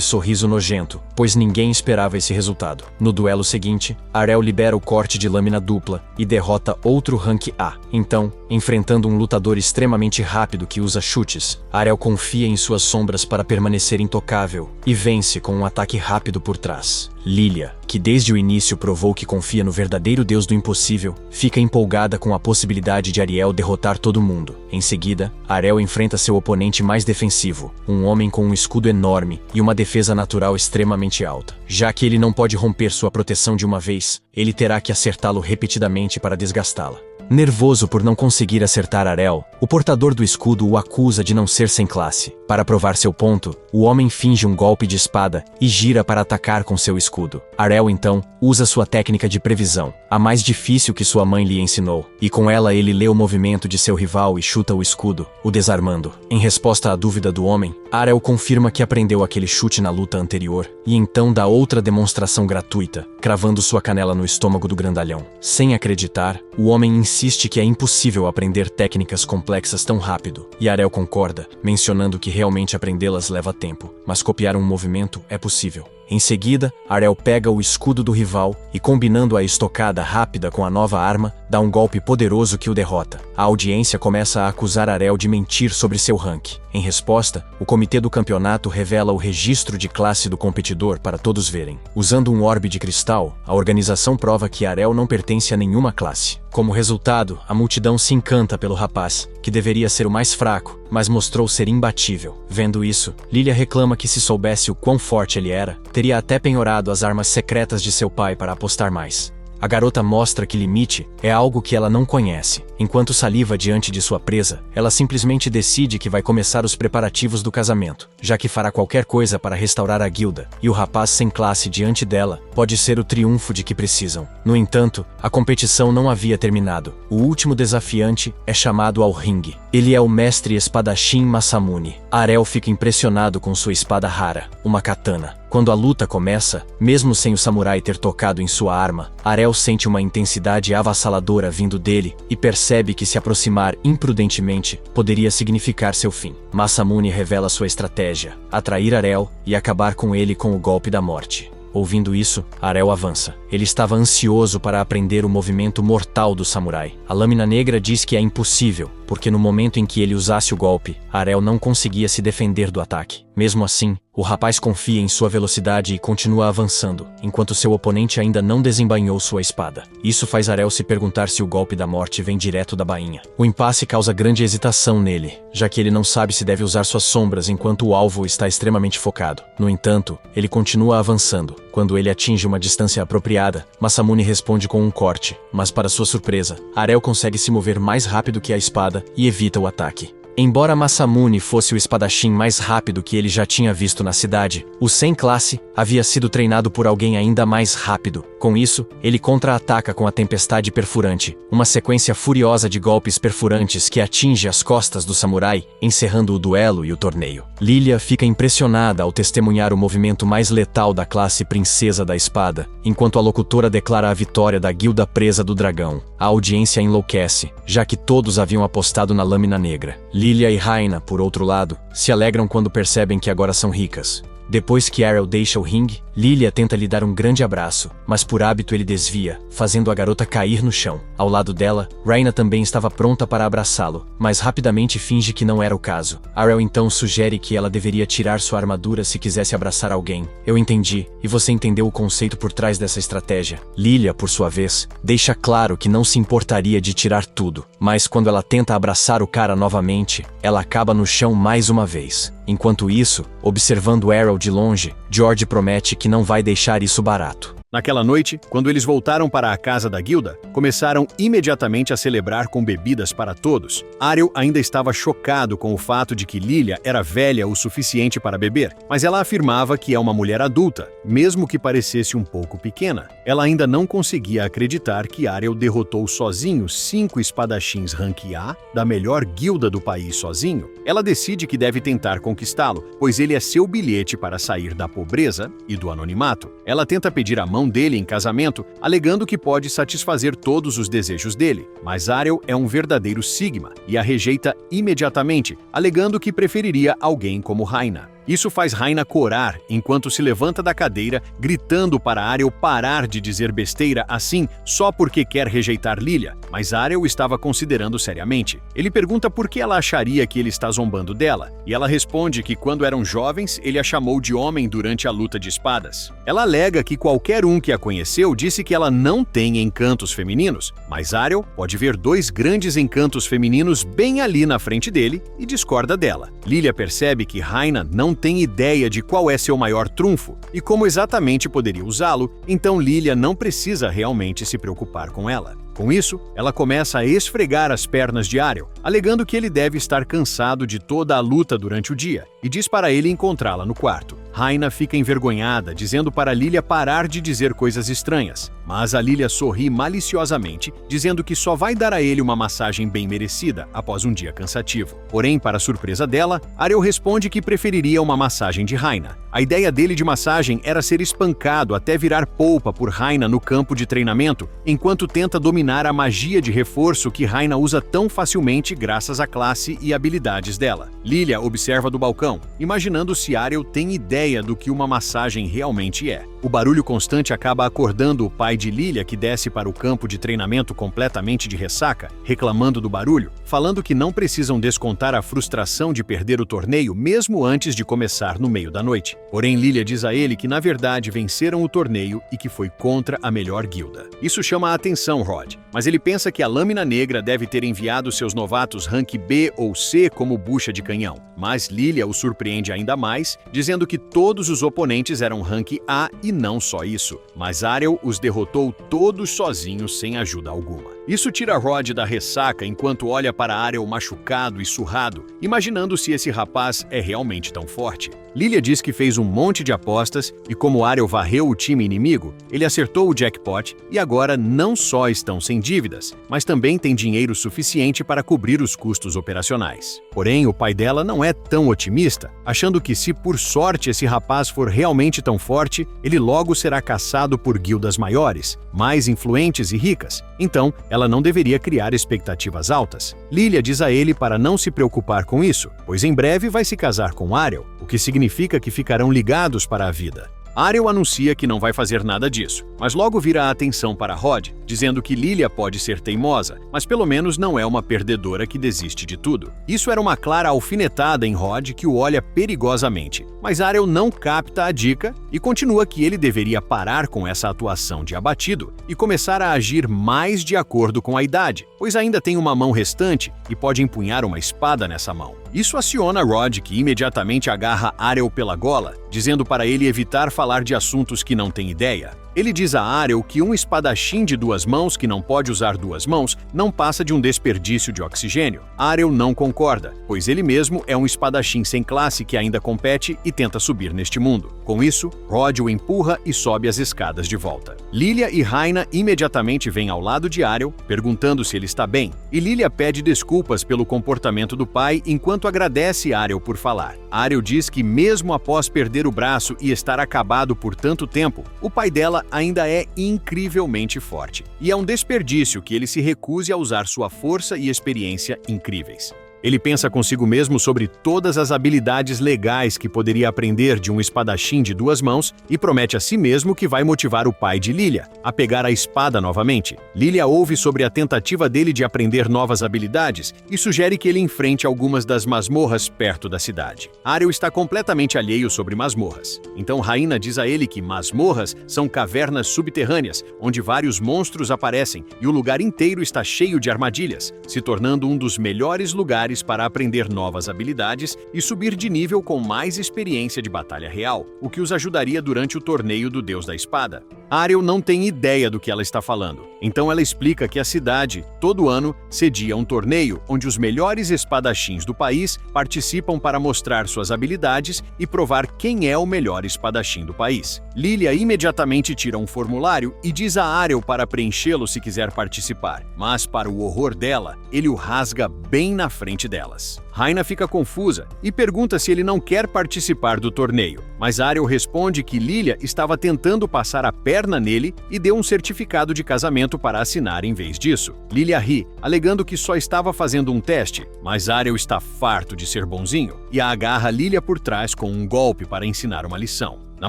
sorriso nojento, pois ninguém esperava esse resultado. No duelo seguinte, Arel libera o corte de lâmina dupla e derrota outro Rank A. Então, enfrentando um lutador extremamente rápido que usa chutes, Arel confia em suas sombras para permanecer intocável e vence com um ataque rápido por trás. Lilia, que desde o início provou que confia no verdadeiro deus do impossível, fica empolgada com a possibilidade de Ariel derrotar todo mundo. Em seguida, Arel enfrenta seu oponente mais defensivo, um homem com um escudo enorme e uma defesa natural extremamente alta. Já que ele não pode romper sua proteção de uma vez, ele terá que acertá-lo repetidamente para desgastá-la. Nervoso por não conseguir acertar Arel, o portador do escudo o acusa de não ser sem classe. Para provar seu ponto, o homem finge um golpe de espada e gira para atacar com seu escudo. Arel, então, usa sua técnica de previsão, a mais difícil que sua mãe lhe ensinou, e com ela ele lê o movimento de seu rival e chuta o escudo, o desarmando. Em resposta à dúvida do homem, Arel confirma que aprendeu aquele chute na luta anterior, e então dá outra demonstração gratuita, cravando sua canela no estômago do grandalhão. Sem acreditar, o homem insiste que é impossível aprender técnicas complexas tão rápido, e Arel concorda, mencionando que realmente aprendê-las leva tempo, mas copiar um movimento é possível. Em seguida, Arel pega o escudo do rival e, combinando a estocada rápida com a nova arma, dá um golpe poderoso que o derrota. A audiência começa a acusar Arel de mentir sobre seu rank. Em resposta, o comitê do campeonato revela o registro de classe do competidor para todos verem. Usando um orbe de cristal, a organização prova que Arel não pertence a nenhuma classe. Como resultado, a multidão se encanta pelo rapaz, que deveria ser o mais fraco, mas mostrou ser imbatível. Vendo isso, Lilia reclama que se soubesse o quão forte ele era, teria até penhorado as armas secretas de seu pai para apostar mais. A garota mostra que limite é algo que ela não conhece. Enquanto saliva diante de sua presa, ela simplesmente decide que vai começar os preparativos do casamento, já que fará qualquer coisa para restaurar a guilda, e o rapaz sem classe diante dela pode ser o triunfo de que precisam. No entanto, a competição não havia terminado. O último desafiante é chamado ao ringue. Ele é o mestre espadachim Masamune. Arel fica impressionado com sua espada rara, uma katana. Quando a luta começa, mesmo sem o samurai ter tocado em sua arma, Arel sente uma intensidade avassaladora vindo dele e percebe que se aproximar imprudentemente poderia significar seu fim. Masamune revela sua estratégia: atrair Arel e acabar com ele com o golpe da morte. Ouvindo isso, Arel avança. Ele estava ansioso para aprender o movimento mortal do samurai. A lâmina negra diz que é impossível, porque no momento em que ele usasse o golpe, Arel não conseguia se defender do ataque. Mesmo assim, o rapaz confia em sua velocidade e continua avançando, enquanto seu oponente ainda não desembainhou sua espada. Isso faz Arel se perguntar se o golpe da morte vem direto da bainha. O impasse causa grande hesitação nele, já que ele não sabe se deve usar suas sombras enquanto o alvo está extremamente focado. No entanto, ele continua avançando, Quando ele atinge uma distância apropriada, Masamune responde com um corte, mas para sua surpresa, Arel consegue se mover mais rápido que a espada e evita o ataque. Embora Masamune fosse o espadachim mais rápido que ele já tinha visto na cidade, o sem classe havia sido treinado por alguém ainda mais rápido. Com isso, ele contra-ataca com a Tempestade Perfurante, uma sequência furiosa de golpes perfurantes que atinge as costas do samurai, encerrando o duelo e o torneio. Lilia fica impressionada ao testemunhar o movimento mais letal da classe Princesa da Espada, enquanto a locutora declara a vitória da Guilda Presa do Dragão. A audiência enlouquece, já que todos haviam apostado na Lâmina Negra. Lilia e Raina, por outro lado, se alegram quando percebem que agora são ricas. Depois que Arel deixa o ringue, Lilia tenta lhe dar um grande abraço, mas por hábito ele desvia, fazendo a garota cair no chão. Ao lado dela, Raina também estava pronta para abraçá-lo, mas rapidamente finge que não era o caso. Arel então sugere que ela deveria tirar sua armadura se quisesse abraçar alguém. Eu entendi, e você entendeu o conceito por trás dessa estratégia. Lilia, por sua vez, deixa claro que não se importaria de tirar tudo, mas quando ela tenta abraçar o cara novamente, ela acaba no chão mais uma vez. Enquanto isso, observando Arel de longe, George promete que não vai deixar isso barato. Naquela noite, quando eles voltaram para a casa da guilda, começaram imediatamente a celebrar com bebidas para todos. Arel ainda estava chocado com o fato de que Lilia era velha o suficiente para beber, mas ela afirmava que é uma mulher adulta, mesmo que parecesse um pouco pequena. Ela ainda não conseguia acreditar que Arel derrotou sozinho 5 espadachins rank A da melhor guilda do país sozinho. Ela decide que deve tentar conquistá-lo, pois ele é seu bilhete para sair da pobreza e do anonimato. Ela tenta pedir a mão dele em casamento, alegando que pode satisfazer todos os desejos dele. Mas Arel é um verdadeiro Sigma e a rejeita imediatamente, alegando que preferiria alguém como Raina. Isso faz Raina corar enquanto se levanta da cadeira, gritando para Arel parar de dizer besteira assim só porque quer rejeitar Lilia, mas Arel estava considerando seriamente. Ele pergunta por que ela acharia que ele está zombando dela, e ela responde que quando eram jovens ele a chamou de homem durante a luta de espadas. Ela alega que qualquer um que a conheceu disse que ela não tem encantos femininos, mas Arel pode ver 2 grandes encantos femininos bem ali na frente dele e discorda dela. Lilia percebe que Raina não tem ideia de qual é seu maior trunfo e como exatamente poderia usá-lo, então Lilia não precisa realmente se preocupar com ela. Com isso, ela começa a esfregar as pernas de Arel, alegando que ele deve estar cansado de toda a luta durante o dia, e diz para ele encontrá-la no quarto. Raina fica envergonhada, dizendo para Lilia parar de dizer coisas estranhas, mas a Lilia sorri maliciosamente, dizendo que só vai dar a ele uma massagem bem merecida após um dia cansativo. Porém, para surpresa dela, Arel responde que preferiria uma massagem de Raina. A ideia dele de massagem era ser espancado até virar polpa por Raina no campo de treinamento, enquanto tenta dominar a magia de reforço que Raina usa tão facilmente graças à classe e habilidades dela. Lilia observa do balcão, imaginando se Arel tem ideia do que uma massagem realmente é. O barulho constante acaba acordando o pai de Lilia, que desce para o campo de treinamento completamente de ressaca, reclamando do barulho, falando que não precisam descontar a frustração de perder o torneio mesmo antes de começar no meio da noite. Porém, Lilia diz a ele que na verdade venceram o torneio e que foi contra a melhor guilda. Isso chama a atenção Rod, mas ele pensa que a Lâmina Negra deve ter enviado seus novatos rank B ou C como bucha de canhão. Mas Lilia o surpreende ainda mais, dizendo que todos os oponentes eram rank A e não só isso, mas Arel os derrotou todos sozinhos sem ajuda alguma. Isso tira Rod da ressaca enquanto olha para Arel machucado e surrado, imaginando se esse rapaz é realmente tão forte. Lilia diz que fez um monte de apostas e como Arel varreu o time inimigo, ele acertou o jackpot e agora não só estão sem dívidas, mas também tem dinheiro suficiente para cobrir os custos operacionais. Porém, o pai dela não é tão otimista, achando que se por sorte esse rapaz for realmente tão forte, ele logo será caçado por guildas maiores, mais influentes e ricas. Então, ela não deveria criar expectativas altas. Lilia diz a ele para não se preocupar com isso, pois em breve vai se casar com Arel, o que significa que ficarão ligados para a vida. Arel anuncia que não vai fazer nada disso, mas logo vira a atenção para Rod, dizendo que Lilia pode ser teimosa, mas pelo menos não é uma perdedora que desiste de tudo. Isso era uma clara alfinetada em Rod que o olha perigosamente, mas Arel não capta a dica e continua que ele deveria parar com essa atuação de abatido e começar a agir mais de acordo com a idade, pois ainda tem uma mão restante e pode empunhar uma espada nessa mão. Isso aciona Rod, que imediatamente agarra Arel pela gola, dizendo para ele evitar falar de assuntos que não tem ideia. Ele diz a Arel que um espadachim de 2 mãos que não pode usar 2 mãos não passa de um desperdício de oxigênio. Arel não concorda, pois ele mesmo é um espadachim sem classe que ainda compete e tenta subir neste mundo. Com isso, Rod o empurra e sobe as escadas de volta. Lilia e Raina imediatamente vêm ao lado de Arel, perguntando se ele está bem, e Lilia pede desculpas pelo comportamento do pai enquanto agradece Arel por falar. Arel diz que mesmo após perder o braço e estar acabado por tanto tempo, o pai dela ainda é incrivelmente forte. E é um desperdício que ele se recuse a usar sua força e experiência incríveis. Ele pensa consigo mesmo sobre todas as habilidades legais que poderia aprender de um espadachim de 2 mãos e promete a si mesmo que vai motivar o pai de Lilia a pegar a espada novamente. Lilia ouve sobre a tentativa dele de aprender novas habilidades e sugere que ele enfrente algumas das masmorras perto da cidade. Arel está completamente alheio sobre masmorras. Então Raina diz a ele que masmorras são cavernas subterrâneas, onde vários monstros aparecem e o lugar inteiro está cheio de armadilhas, se tornando um dos melhores lugares para aprender novas habilidades e subir de nível com mais experiência de batalha real, o que os ajudaria durante o torneio do Deus da Espada. Arel não tem ideia do que ela está falando, então ela explica que a cidade, todo ano, cedia um torneio onde os melhores espadachins do país participam para mostrar suas habilidades e provar quem é o melhor espadachim do país. Lilia imediatamente tira um formulário e diz a Arel para preenchê-lo se quiser participar, mas para o horror dela, ele o rasga bem na frente delas. Raina fica confusa e pergunta se ele não quer participar do torneio, mas Arel responde que Lilia estava tentando passar a perna nele e deu um certificado de casamento para assinar em vez disso. Lilia ri, alegando que só estava fazendo um teste, mas Arel está farto de ser bonzinho e a agarra Lilia por trás com um golpe para ensinar uma lição. Na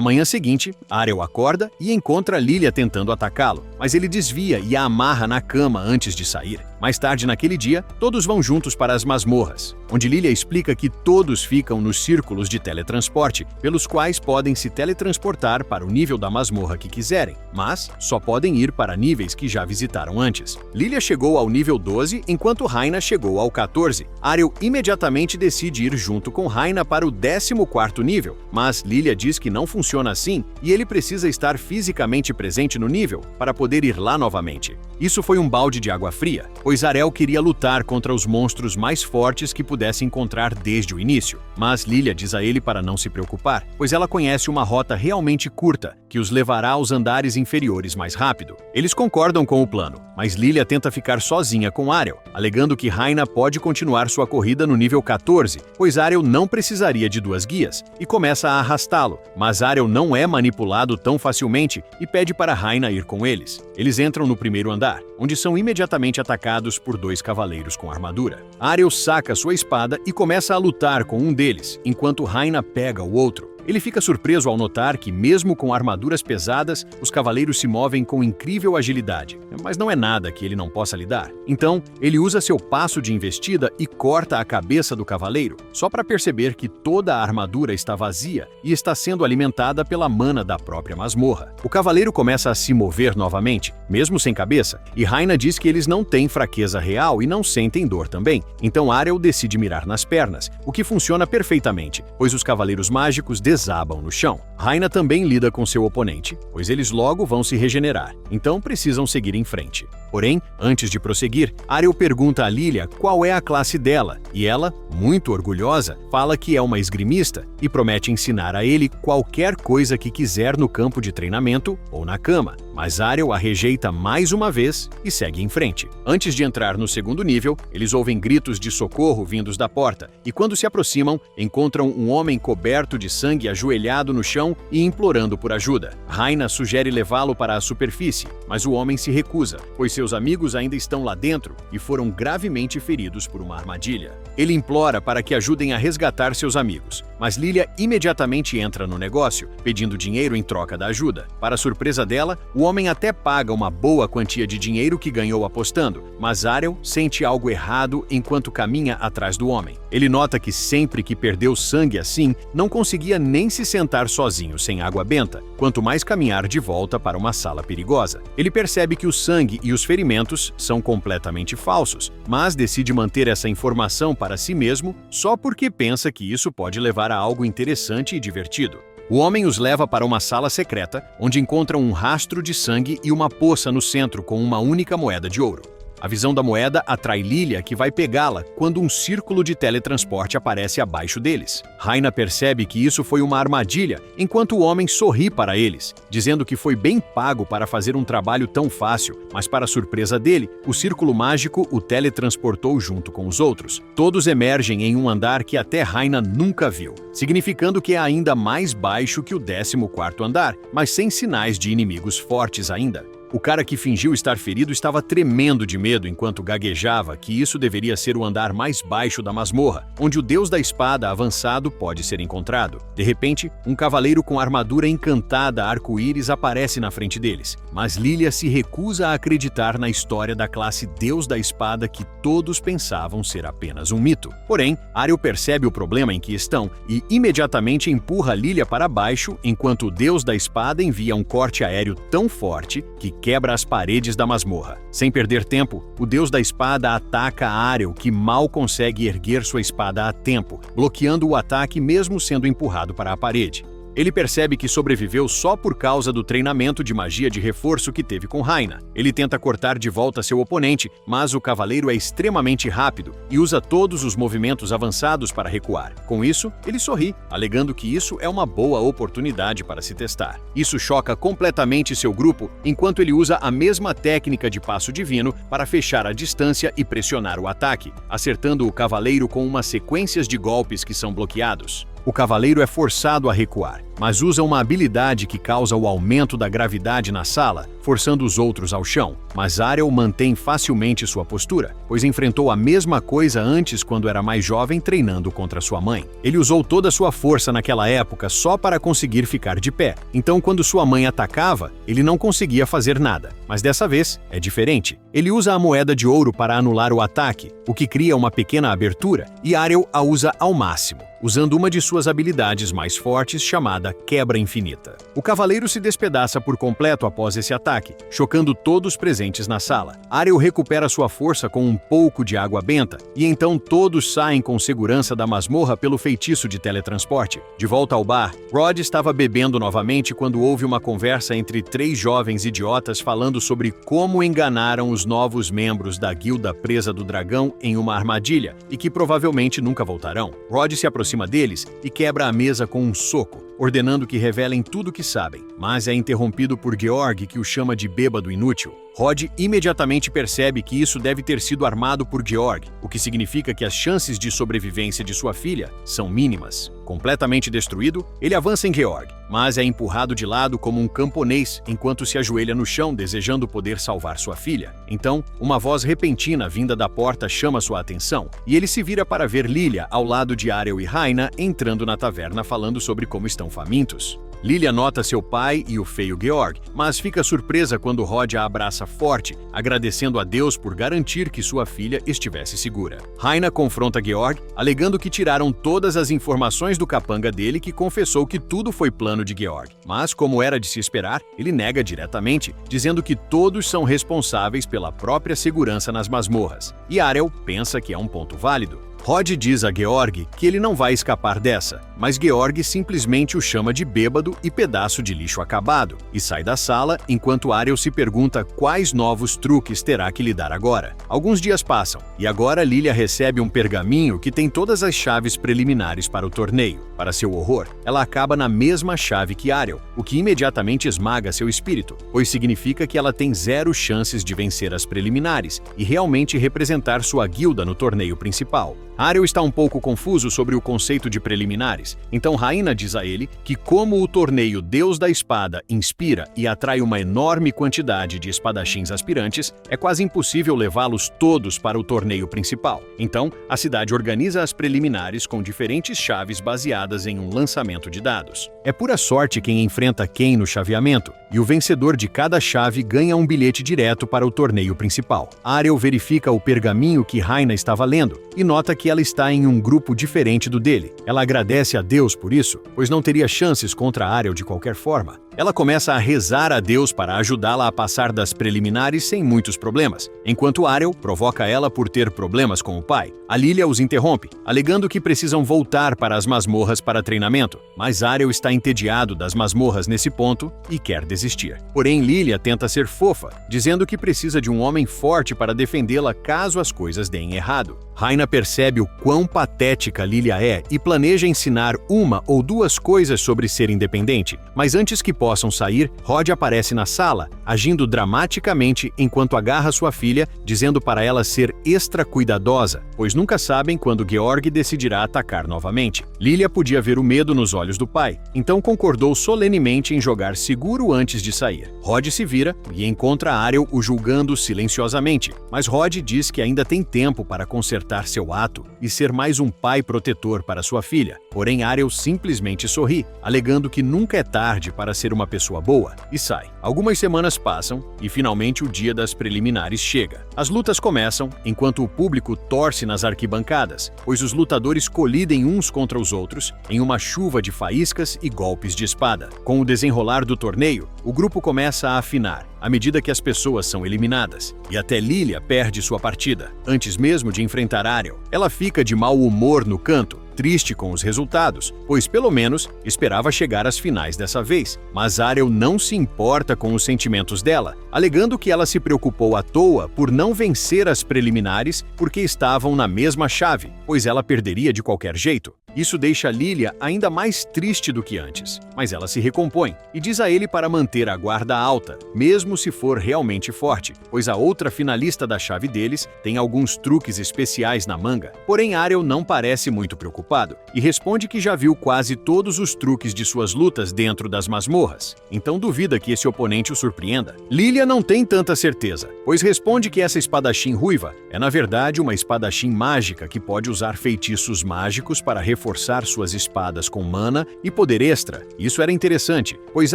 manhã seguinte, Arel acorda e encontra Lilia tentando atacá-lo, mas ele desvia e a amarra na cama antes de sair. Mais tarde naquele dia, todos vão juntos para as masmorras, onde Lilia explica que todos ficam nos círculos de teletransporte, pelos quais podem se teletransportar para o nível da masmorra que quiserem, mas só podem ir para níveis que já visitaram antes. Lilia chegou ao nível 12, enquanto Raina chegou ao 14. Arel imediatamente decide ir junto com Raina para o 14º nível, mas Lilia diz que não funciona assim e ele precisa estar fisicamente presente no nível para poder ir lá novamente. Isso foi um balde de água fria, pois Arel queria lutar contra os monstros mais fortes que pudesse encontrar desde o início. Mas Lilia diz a ele para não se preocupar, pois ela conhece uma rota realmente curta que os levará aos andares inferiores mais rápido. Eles concordam com o plano, mas Lilia tenta ficar sozinha com Arel, alegando que Raina pode continuar sua corrida no nível 14, pois Arel não precisaria de 2 guias, e começa a arrastá-lo, mas Arel não é manipulado tão facilmente e pede para Raina ir com eles. Eles entram no primeiro andar, onde são imediatamente atacados por 2 cavaleiros com armadura. Arel saca sua espada e começa a lutar com um deles, enquanto Raina pega o outro. Ele fica surpreso ao notar que, mesmo com armaduras pesadas, os cavaleiros se movem com incrível agilidade, mas não é nada que ele não possa lidar. Então, ele usa seu passo de investida e corta a cabeça do cavaleiro, só para perceber que toda a armadura está vazia e está sendo alimentada pela mana da própria masmorra. O cavaleiro começa a se mover novamente, mesmo sem cabeça, e Raina diz que eles não têm fraqueza real e não sentem dor também. Então Arel decide mirar nas pernas, o que funciona perfeitamente, pois os cavaleiros mágicos desabam no chão. Raina também lida com seu oponente, pois eles logo vão se regenerar, então precisam seguir em frente. Porém, antes de prosseguir, Arel pergunta a Lilia qual é a classe dela, e ela, muito orgulhosa, fala que é uma esgrimista e promete ensinar a ele qualquer coisa que quiser no campo de treinamento ou na cama. Mas Arel a rejeita mais uma vez e segue em frente. Antes de entrar no segundo nível, eles ouvem gritos de socorro vindos da porta, e quando se aproximam, encontram um homem coberto de sangue ajoelhado no chão e implorando por ajuda. Raina sugere levá-lo para a superfície, mas o homem se recusa, pois seus amigos ainda estão lá dentro e foram gravemente feridos por uma armadilha. Ele implora para que ajudem a resgatar seus amigos, mas Lilia imediatamente entra no negócio, pedindo dinheiro em troca da ajuda. Para surpresa dela, o O homem até paga uma boa quantia de dinheiro que ganhou apostando, mas Arel sente algo errado enquanto caminha atrás do homem. Ele nota que sempre que perdeu sangue assim, não conseguia nem se sentar sozinho sem água benta, quanto mais caminhar de volta para uma sala perigosa. Ele percebe que o sangue e os ferimentos são completamente falsos, mas decide manter essa informação para si mesmo só porque pensa que isso pode levar a algo interessante e divertido. O homem os leva para uma sala secreta, onde encontram um rastro de sangue e uma poça no centro com uma única moeda de ouro. A visão da moeda atrai Lilia, que vai pegá-la quando um círculo de teletransporte aparece abaixo deles. Raina percebe que isso foi uma armadilha, enquanto o homem sorri para eles, dizendo que foi bem pago para fazer um trabalho tão fácil, mas para surpresa dele, o círculo mágico o teletransportou junto com os outros. Todos emergem em um andar que até Raina nunca viu, significando que é ainda mais baixo que o 14º andar, mas sem sinais de inimigos fortes ainda. O cara que fingiu estar ferido estava tremendo de medo enquanto gaguejava que isso deveria ser o andar mais baixo da masmorra, onde o deus da espada avançado pode ser encontrado. De repente, um cavaleiro com armadura encantada arco-íris aparece na frente deles, mas Lilia se recusa a acreditar na história da classe Deus da Espada que todos pensavam ser apenas um mito. Porém, Arel percebe o problema em que estão e imediatamente empurra Lilia para baixo enquanto o Deus da Espada envia um corte aéreo tão forte que quebra as paredes da masmorra. Sem perder tempo, o Deus da Espada ataca Arel, que mal consegue erguer sua espada a tempo, bloqueando o ataque mesmo sendo empurrado para a parede. Ele percebe que sobreviveu só por causa do treinamento de magia de reforço que teve com Raina. Ele tenta cortar de volta seu oponente, mas o cavaleiro é extremamente rápido e usa todos os movimentos avançados para recuar. Com isso, ele sorri, alegando que isso é uma boa oportunidade para se testar. Isso choca completamente seu grupo, enquanto ele usa a mesma técnica de passo divino para fechar a distância e pressionar o ataque, acertando o cavaleiro com umas sequências de golpes que são bloqueados. O cavaleiro é forçado a recuar, mas usa uma habilidade que causa o aumento da gravidade na sala, forçando os outros ao chão. Mas Arel mantém facilmente sua postura, pois enfrentou a mesma coisa antes quando era mais jovem treinando contra sua mãe. Ele usou toda a sua força naquela época só para conseguir ficar de pé. Então, quando sua mãe atacava, ele não conseguia fazer nada. Mas dessa vez, é diferente. Ele usa a moeda de ouro para anular o ataque, o que cria uma pequena abertura, e Arel a usa ao máximo, usando uma de suas habilidades mais fortes chamada Quebra Infinita. O cavaleiro se despedaça por completo após esse ataque, chocando todos presentes na sala. Arel recupera sua força com um pouco de água benta, e então todos saem com segurança da masmorra pelo feitiço de teletransporte. De volta ao bar, Rod estava bebendo novamente quando houve uma conversa entre 3 jovens idiotas falando sobre como enganaram os novos membros da Guilda Presa do Dragão em uma armadilha, e que provavelmente nunca voltarão. Rod se aproxima deles e quebra a mesa com um soco, ordenando que revelem tudo o que sabem, mas é interrompido por Georg, que o chama de bêbado inútil. Rod imediatamente percebe que isso deve ter sido armado por Georg, o que significa que as chances de sobrevivência de sua filha são mínimas. Completamente destruído, ele avança em Georg, mas é empurrado de lado como um camponês enquanto se ajoelha no chão desejando poder salvar sua filha. Então, uma voz repentina vinda da porta chama sua atenção, e ele se vira para ver Lilia ao lado de Arel e Raina entrando na taverna falando sobre como estão famintos. Lilia nota seu pai e o feio Georg, mas fica surpresa quando Rod a abraça forte, agradecendo a Deus por garantir que sua filha estivesse segura. Raina confronta Georg, alegando que tiraram todas as informações do capanga dele, que confessou que tudo foi plano de Georg. Mas, como era de se esperar, ele nega diretamente, dizendo que todos são responsáveis pela própria segurança nas masmorras. E Arel pensa que é um ponto válido. Rod diz a Georg que ele não vai escapar dessa, mas Georg simplesmente o chama de bêbado e pedaço de lixo acabado, e sai da sala enquanto Arel se pergunta quais novos truques terá que lidar agora. Alguns dias passam, e agora Lilia recebe um pergaminho que tem todas as chaves preliminares para o torneio. Para seu horror, ela acaba na mesma chave que Arel, o que imediatamente esmaga seu espírito, pois significa que ela tem 0 chances de vencer as preliminares e realmente representar sua guilda no torneio principal. Arel está um pouco confuso sobre o conceito de preliminares, então Raina diz a ele que como o torneio Deus da Espada inspira e atrai uma enorme quantidade de espadachins aspirantes, é quase impossível levá-los todos para o torneio principal. Então, a cidade organiza as preliminares com diferentes chaves baseadas em um lançamento de dados. É pura sorte quem enfrenta quem no chaveamento, e o vencedor de cada chave ganha um bilhete direto para o torneio principal. Ariel verifica o pergaminho que Raina estava lendo e nota que ela está em um grupo diferente do dele. Ela agradece a Deus por isso, pois não teria chances contra Ariel de qualquer forma. Ela começa a rezar a Deus para ajudá-la a passar das preliminares sem muitos problemas, enquanto Ariel provoca ela por ter problemas com o pai. A Lilia os interrompe, alegando que precisam voltar para as masmorras para treinamento, mas Ariel está entediado das masmorras nesse ponto e quer desistir. Porém, Lilia tenta ser fofa, dizendo que precisa de um homem forte para defendê-la caso as coisas deem errado. Raina percebe o quão patética Lilia é e planeja ensinar uma ou duas coisas sobre ser independente, mas antes que possam sair, Rod aparece na sala, agindo dramaticamente enquanto agarra sua filha, dizendo para ela ser extra cuidadosa, pois nunca sabem quando Georg decidirá atacar novamente. Lilia podia ver o medo nos olhos do pai, então concordou solenemente em jogar seguro antes de sair. Rod se vira e encontra Ariel o julgando silenciosamente, mas Rod diz que ainda tem tempo para consertar seu ato e ser mais um pai protetor para sua filha. Porém, Ariel simplesmente sorri, alegando que nunca é tarde para ser uma pessoa boa, e sai. Algumas semanas passam e finalmente o dia das preliminares chega. As lutas começam enquanto o público torce nas arquibancadas, pois os lutadores colidem uns contra os outros em uma chuva de faíscas e golpes de espada. Com o desenrolar do torneio, o grupo começa a afinar, à medida que as pessoas são eliminadas, e até Lilia perde sua partida. Antes mesmo de enfrentar Ariel, ela fica de mau humor no canto, triste com os resultados, pois pelo menos esperava chegar às finais dessa vez. Mas Ariel não se importa com os sentimentos dela, alegando que ela se preocupou à toa por não vencer as preliminares porque estavam na mesma chave, pois ela perderia de qualquer jeito. Isso deixa Lilia ainda mais triste do que antes, mas ela se recompõe e diz a ele para manter a guarda alta, mesmo se for realmente forte, pois a outra finalista da chave deles tem alguns truques especiais na manga. Porém, Ariel não parece muito preocupado e responde que já viu quase todos os truques de suas lutas dentro das masmorras, então duvida que esse oponente o surpreenda. Lilia não tem tanta certeza, pois responde que essa espadachim ruiva é na verdade uma espadachim mágica que pode usar feitiços mágicos para reforçar suas espadas com mana e poder extra. Isso era interessante, pois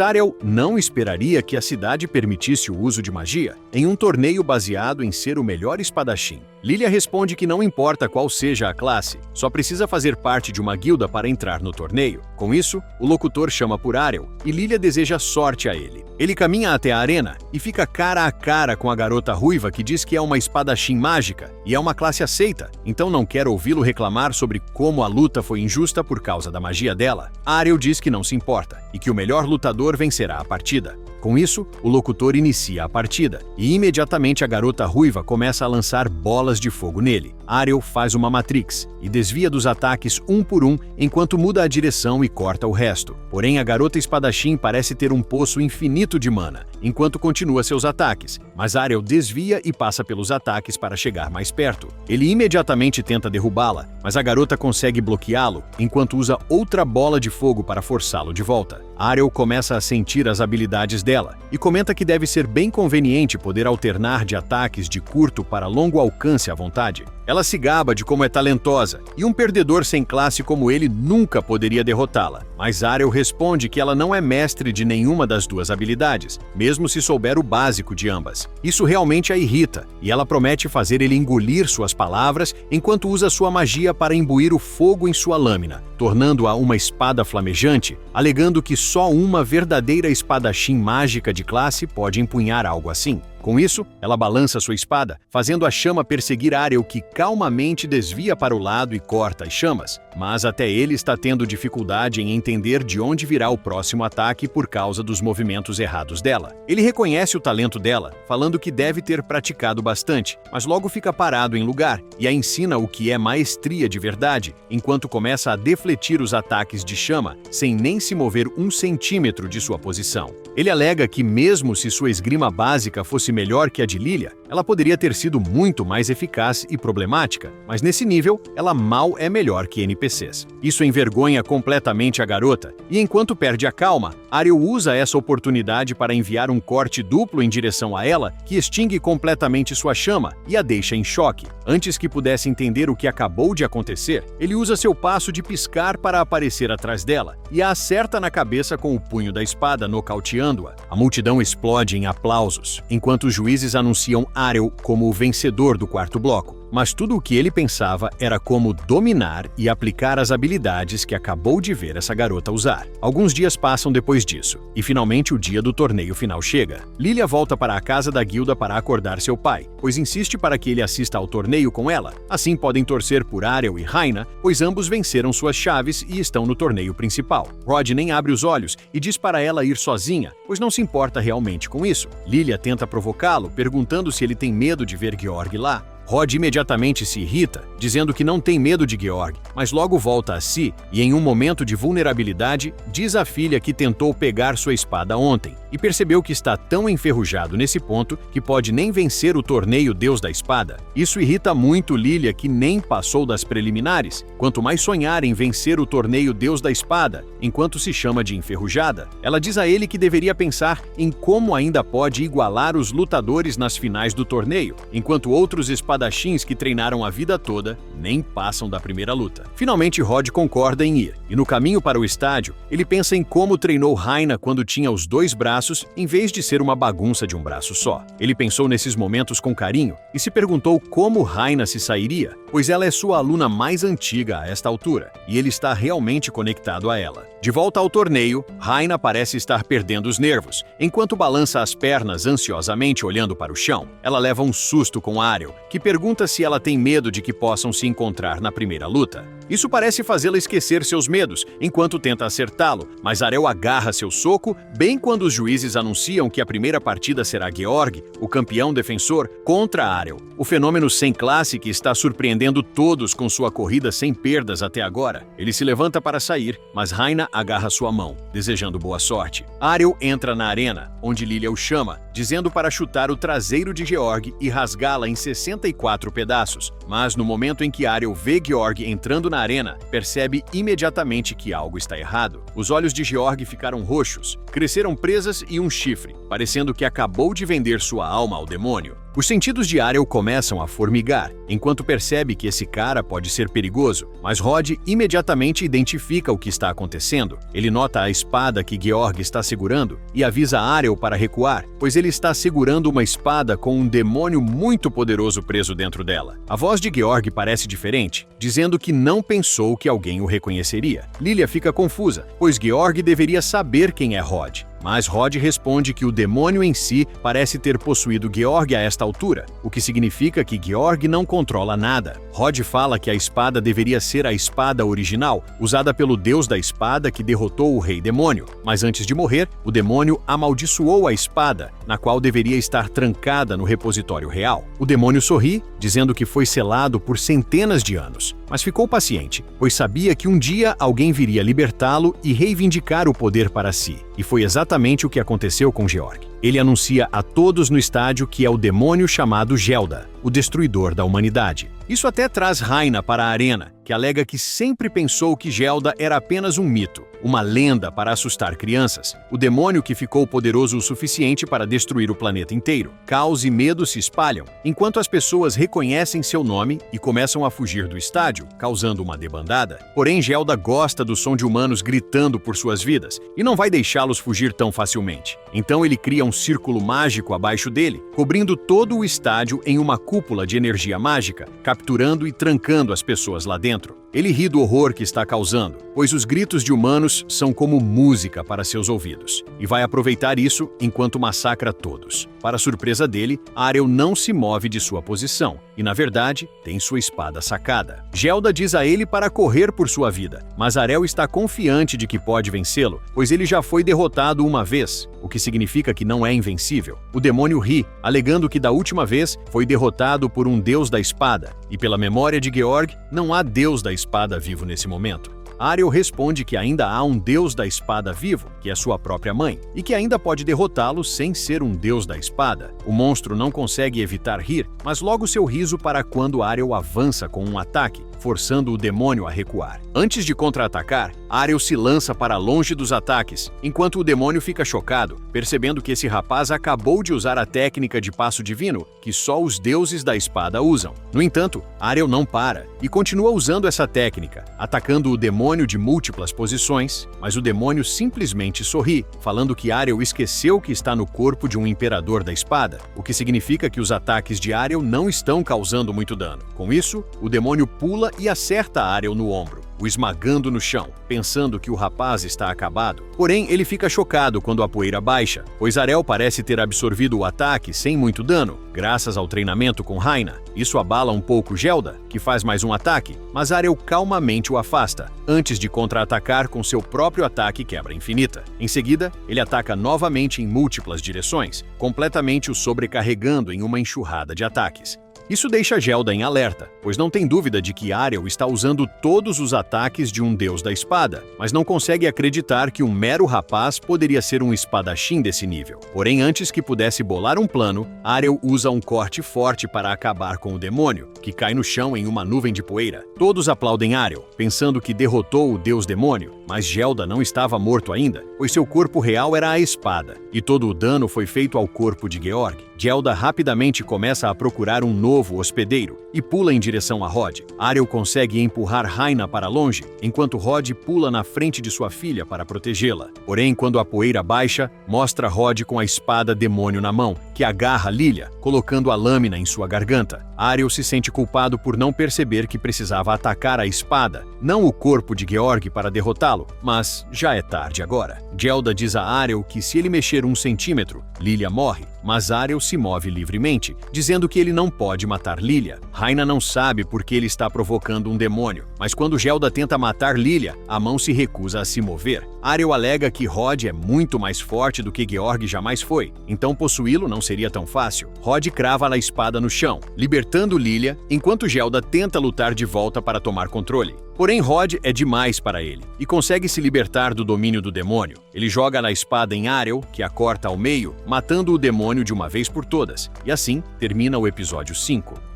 Ariel não esperaria que a cidade permitisse o uso de magia em um torneio baseado em ser o melhor espadachim. Lilia responde que não importa qual seja a classe, só precisa fazer parte de uma guilda para entrar no torneio. Com isso, o locutor chama por Ariel e Lilia deseja sorte a ele. Ele caminha até a arena e fica cara a cara com a garota ruiva que diz que é uma espadachim mágica e é uma classe aceita, então não quer ouvi-lo reclamar sobre como a luta foi injusta por causa da magia dela. Ariel diz que não se importa e que o melhor lutador vencerá a partida. Com isso, o locutor inicia a partida e imediatamente a garota ruiva começa a lançar bolas de fogo nele. Ariel faz uma Matrix e desvia dos ataques um por um enquanto muda a direção e corta o resto. Porém, a garota espadachim parece ter um poço infinito de mana, enquanto continua seus ataques, mas Ariel desvia e passa pelos ataques para chegar mais perto. Ele imediatamente tenta derrubá-la, mas a garota consegue bloqueá-lo, enquanto usa outra bola de fogo para forçá-lo de volta. Ariel começa a sentir as habilidades dela e comenta que deve ser bem conveniente poder alternar de ataques de curto para longo alcance à vontade. Ela se gaba de como é talentosa e um perdedor sem classe como ele nunca poderia derrotá-la. Mas Ariel responde que ela não é mestre de nenhuma das duas habilidades, mesmo se souber o básico de ambas. Isso realmente a irrita e ela promete fazer ele engolir suas palavras enquanto usa sua magia para imbuir o fogo em sua lâmina, tornando-a uma espada flamejante, alegando que só uma verdadeira espadachim mágica de classe pode empunhar algo assim. Com isso, ela balança sua espada, fazendo a chama perseguir Ariel, que calmamente desvia para o lado e corta as chamas, mas até ele está tendo dificuldade em entender de onde virá o próximo ataque por causa dos movimentos errados dela. Ele reconhece o talento dela, falando que deve ter praticado bastante, mas logo fica parado em lugar e a ensina o que é maestria de verdade, enquanto começa a defletir os ataques de chama sem nem se mover 1 centímetro de sua posição. Ele alega que mesmo se sua esgrima básica fosse melhor que a de Lilia, Ela poderia ter sido muito mais eficaz e problemática, mas nesse nível, ela mal é melhor que NPCs. Isso envergonha completamente a garota, e enquanto perde a calma, Ariel usa essa oportunidade para enviar um corte duplo em direção a ela, que extingue completamente sua chama e a deixa em choque. Antes que pudesse entender o que acabou de acontecer, ele usa seu passo de piscar para aparecer atrás dela, e a acerta na cabeça com o punho da espada, nocauteando-a. A multidão explode em aplausos, enquanto os juízes anunciam Ariel como o vencedor do quarto bloco. Mas tudo o que ele pensava era como dominar e aplicar as habilidades que acabou de ver essa garota usar. Alguns dias passam depois disso, e finalmente o dia do torneio final chega. Lilia volta para a casa da guilda para acordar seu pai, pois insiste para que ele assista ao torneio com ela. Assim podem torcer por Ariel e Raina, pois ambos venceram suas chaves e estão no torneio principal. Rod nem abre os olhos e diz para ela ir sozinha, pois não se importa realmente com isso. Lilia tenta provocá-lo, perguntando se ele tem medo de ver Georg lá. Rod imediatamente se irrita, dizendo que não tem medo de Georg, mas logo volta a si e, em um momento de vulnerabilidade, diz à filha que tentou pegar sua espada ontem e percebeu que está tão enferrujado nesse ponto que pode nem vencer o torneio Deus da Espada. Isso irrita muito Lilia, que nem passou das preliminares, quanto mais sonhar em vencer o torneio Deus da Espada, enquanto se chama de enferrujada. Ela diz a ele que deveria pensar em como ainda pode igualar os lutadores nas finais do torneio, enquanto outros espadachins que treinaram a vida toda nem passam da primeira luta. Finalmente Rod concorda em ir, e no caminho para o estádio, ele pensa em como treinou Raina quando tinha os 2 braços, em vez de ser uma bagunça de um braço só. Ele pensou nesses momentos com carinho e se perguntou como Raina se sairia, pois ela é sua aluna mais antiga a esta altura, e ele está realmente conectado a ela. De volta ao torneio, Raina parece estar perdendo os nervos, enquanto balança as pernas ansiosamente olhando para o chão. Ela leva um susto com Ariel, que pergunta se ela tem medo de que possam se encontrar na primeira luta. Isso parece fazê-la esquecer seus medos, enquanto tenta acertá-lo, mas Ariel agarra seu soco bem quando os juízes anunciam que a primeira partida será Georg, o campeão defensor, contra Ariel, o fenômeno sem classe que está surpreendendo todos com sua corrida sem perdas até agora. Ele se levanta para sair, mas Raina agarra sua mão, desejando boa sorte. Ariel entra na arena, onde Lilia o chama, dizendo para chutar o traseiro de Georg e rasgá-la em 64 pedaços, mas no momento em que Ariel vê Georg entrando na arena, percebe imediatamente que algo está errado. Os olhos de Georg ficaram roxos, cresceram presas e um chifre, parecendo que acabou de vender sua alma ao demônio. Os sentidos de Ariel começam a formigar, enquanto percebe que esse cara pode ser perigoso, mas Rod imediatamente identifica o que está acontecendo. Ele nota a espada que Georg está segurando e avisa Ariel para recuar, pois ele está segurando uma espada com um demônio muito poderoso preso dentro dela. A voz de Georg parece diferente, dizendo que não pensou que alguém o reconheceria. Lilia fica confusa, pois Georg deveria saber quem é Rod. Mas Rod responde que o demônio em si parece ter possuído Georg a esta altura, o que significa que Georg não controla nada. Rod fala que a espada deveria ser a espada original, usada pelo deus da espada que derrotou o rei demônio. Mas antes de morrer, o demônio amaldiçoou a espada, na qual deveria estar trancada no repositório real. O demônio sorri, dizendo que foi selado por centenas de anos, mas ficou paciente, pois sabia que um dia alguém viria libertá-lo e reivindicar o poder para si. E foi exatamente o que aconteceu com Georg. Ele anuncia a todos no estádio que é o demônio chamado Gelda, o destruidor da humanidade. Isso até traz Raina para a arena, que alega que sempre pensou que Gelda era apenas um mito, uma lenda para assustar crianças, o demônio que ficou poderoso o suficiente para destruir o planeta inteiro. Caos e medo se espalham, enquanto as pessoas reconhecem seu nome e começam a fugir do estádio, causando uma debandada. Porém, Gelda gosta do som de humanos gritando por suas vidas e não vai deixá-los fugir tão facilmente. Então ele cria um círculo mágico abaixo dele, cobrindo todo o estádio em uma cúpula de energia mágica, capturando e trancando as pessoas lá dentro. Ele ri do horror que está causando, pois os gritos de humanos são como música para seus ouvidos, e vai aproveitar isso enquanto massacra todos. Para surpresa dele, Ariel não se move de sua posição, e na verdade, tem sua espada sacada. Gelda diz a ele para correr por sua vida, mas Ariel está confiante de que pode vencê-lo, pois ele já foi derrotado uma vez, o que significa que não é invencível. O demônio ri, alegando que da última vez foi derrotado por um deus da espada, e pela memória de Georg, não há deus da espada vivo nesse momento. Ariel responde que ainda há um deus da espada vivo, que é sua própria mãe, e que ainda pode derrotá-lo sem ser um deus da espada. O monstro não consegue evitar rir, mas logo seu riso para quando Ariel avança com um ataque, forçando o demônio a recuar. Antes de contra-atacar, Ariel se lança para longe dos ataques, enquanto o demônio fica chocado, percebendo que esse rapaz acabou de usar a técnica de passo divino que só os deuses da espada usam. No entanto, Ariel não para e continua usando essa técnica, atacando o demônio de múltiplas posições, mas o demônio simplesmente sorri, falando que Ariel esqueceu que está no corpo de um imperador da espada, o que significa que os ataques de Ariel não estão causando muito dano. Com isso, o demônio pula e acerta Ariel no ombro, o esmagando no chão, pensando que o rapaz está acabado. Porém, ele fica chocado quando a poeira baixa, pois Ariel parece ter absorvido o ataque sem muito dano, graças ao treinamento com Jaina. Isso abala um pouco Gelda, que faz mais um ataque, mas Ariel calmamente o afasta, antes de contra-atacar com seu próprio ataque quebra infinita. Em seguida, ele ataca novamente em múltiplas direções, completamente o sobrecarregando em uma enxurrada de ataques. Isso deixa Gelda em alerta, pois não tem dúvida de que Ariel está usando todos os ataques de um deus da espada, mas não consegue acreditar que um mero rapaz poderia ser um espadachim desse nível. Porém, antes que pudesse bolar um plano, Ariel usa um corte forte para acabar com o demônio, que cai no chão em uma nuvem de poeira. Todos aplaudem Ariel, pensando que derrotou o deus demônio, mas Gelda não estava morto ainda, pois seu corpo real era a espada, e todo o dano foi feito ao corpo de Georg. Gelda rapidamente começa a procurar um novo hospedeiro e pula em direção a Rod. Ariel consegue empurrar Jaina para longe, enquanto Rod pula na frente de sua filha para protegê-la. Porém, quando a poeira baixa, mostra Rod com a espada demônio na mão, que agarra Lilia, colocando a lâmina em sua garganta. Ariel se sente culpado por não perceber que precisava atacar a espada, não o corpo de Georg para derrotá-lo, mas já é tarde agora. Gelda diz a Ariel que se ele mexer 1 centímetro, Lilia morre, mas Ariel se move livremente, dizendo que ele não pode matar Lilia. Jaina não sabe por que ele está provocando um demônio, mas quando Gelda tenta matar Lilia, a mão se recusa a se mover. Ariel alega que Rod é muito mais forte do que Georg jamais foi, então possuí-lo não seria tão fácil. Rod crava a espada no chão, libertando Lilia, enquanto Gelda tenta lutar de volta para tomar controle. Porém, Rod é demais para ele e consegue se libertar do domínio do demônio. Ele joga a espada em Ariel, que a corta ao meio, matando o demônio de uma vez por todas. E assim termina o episódio 5.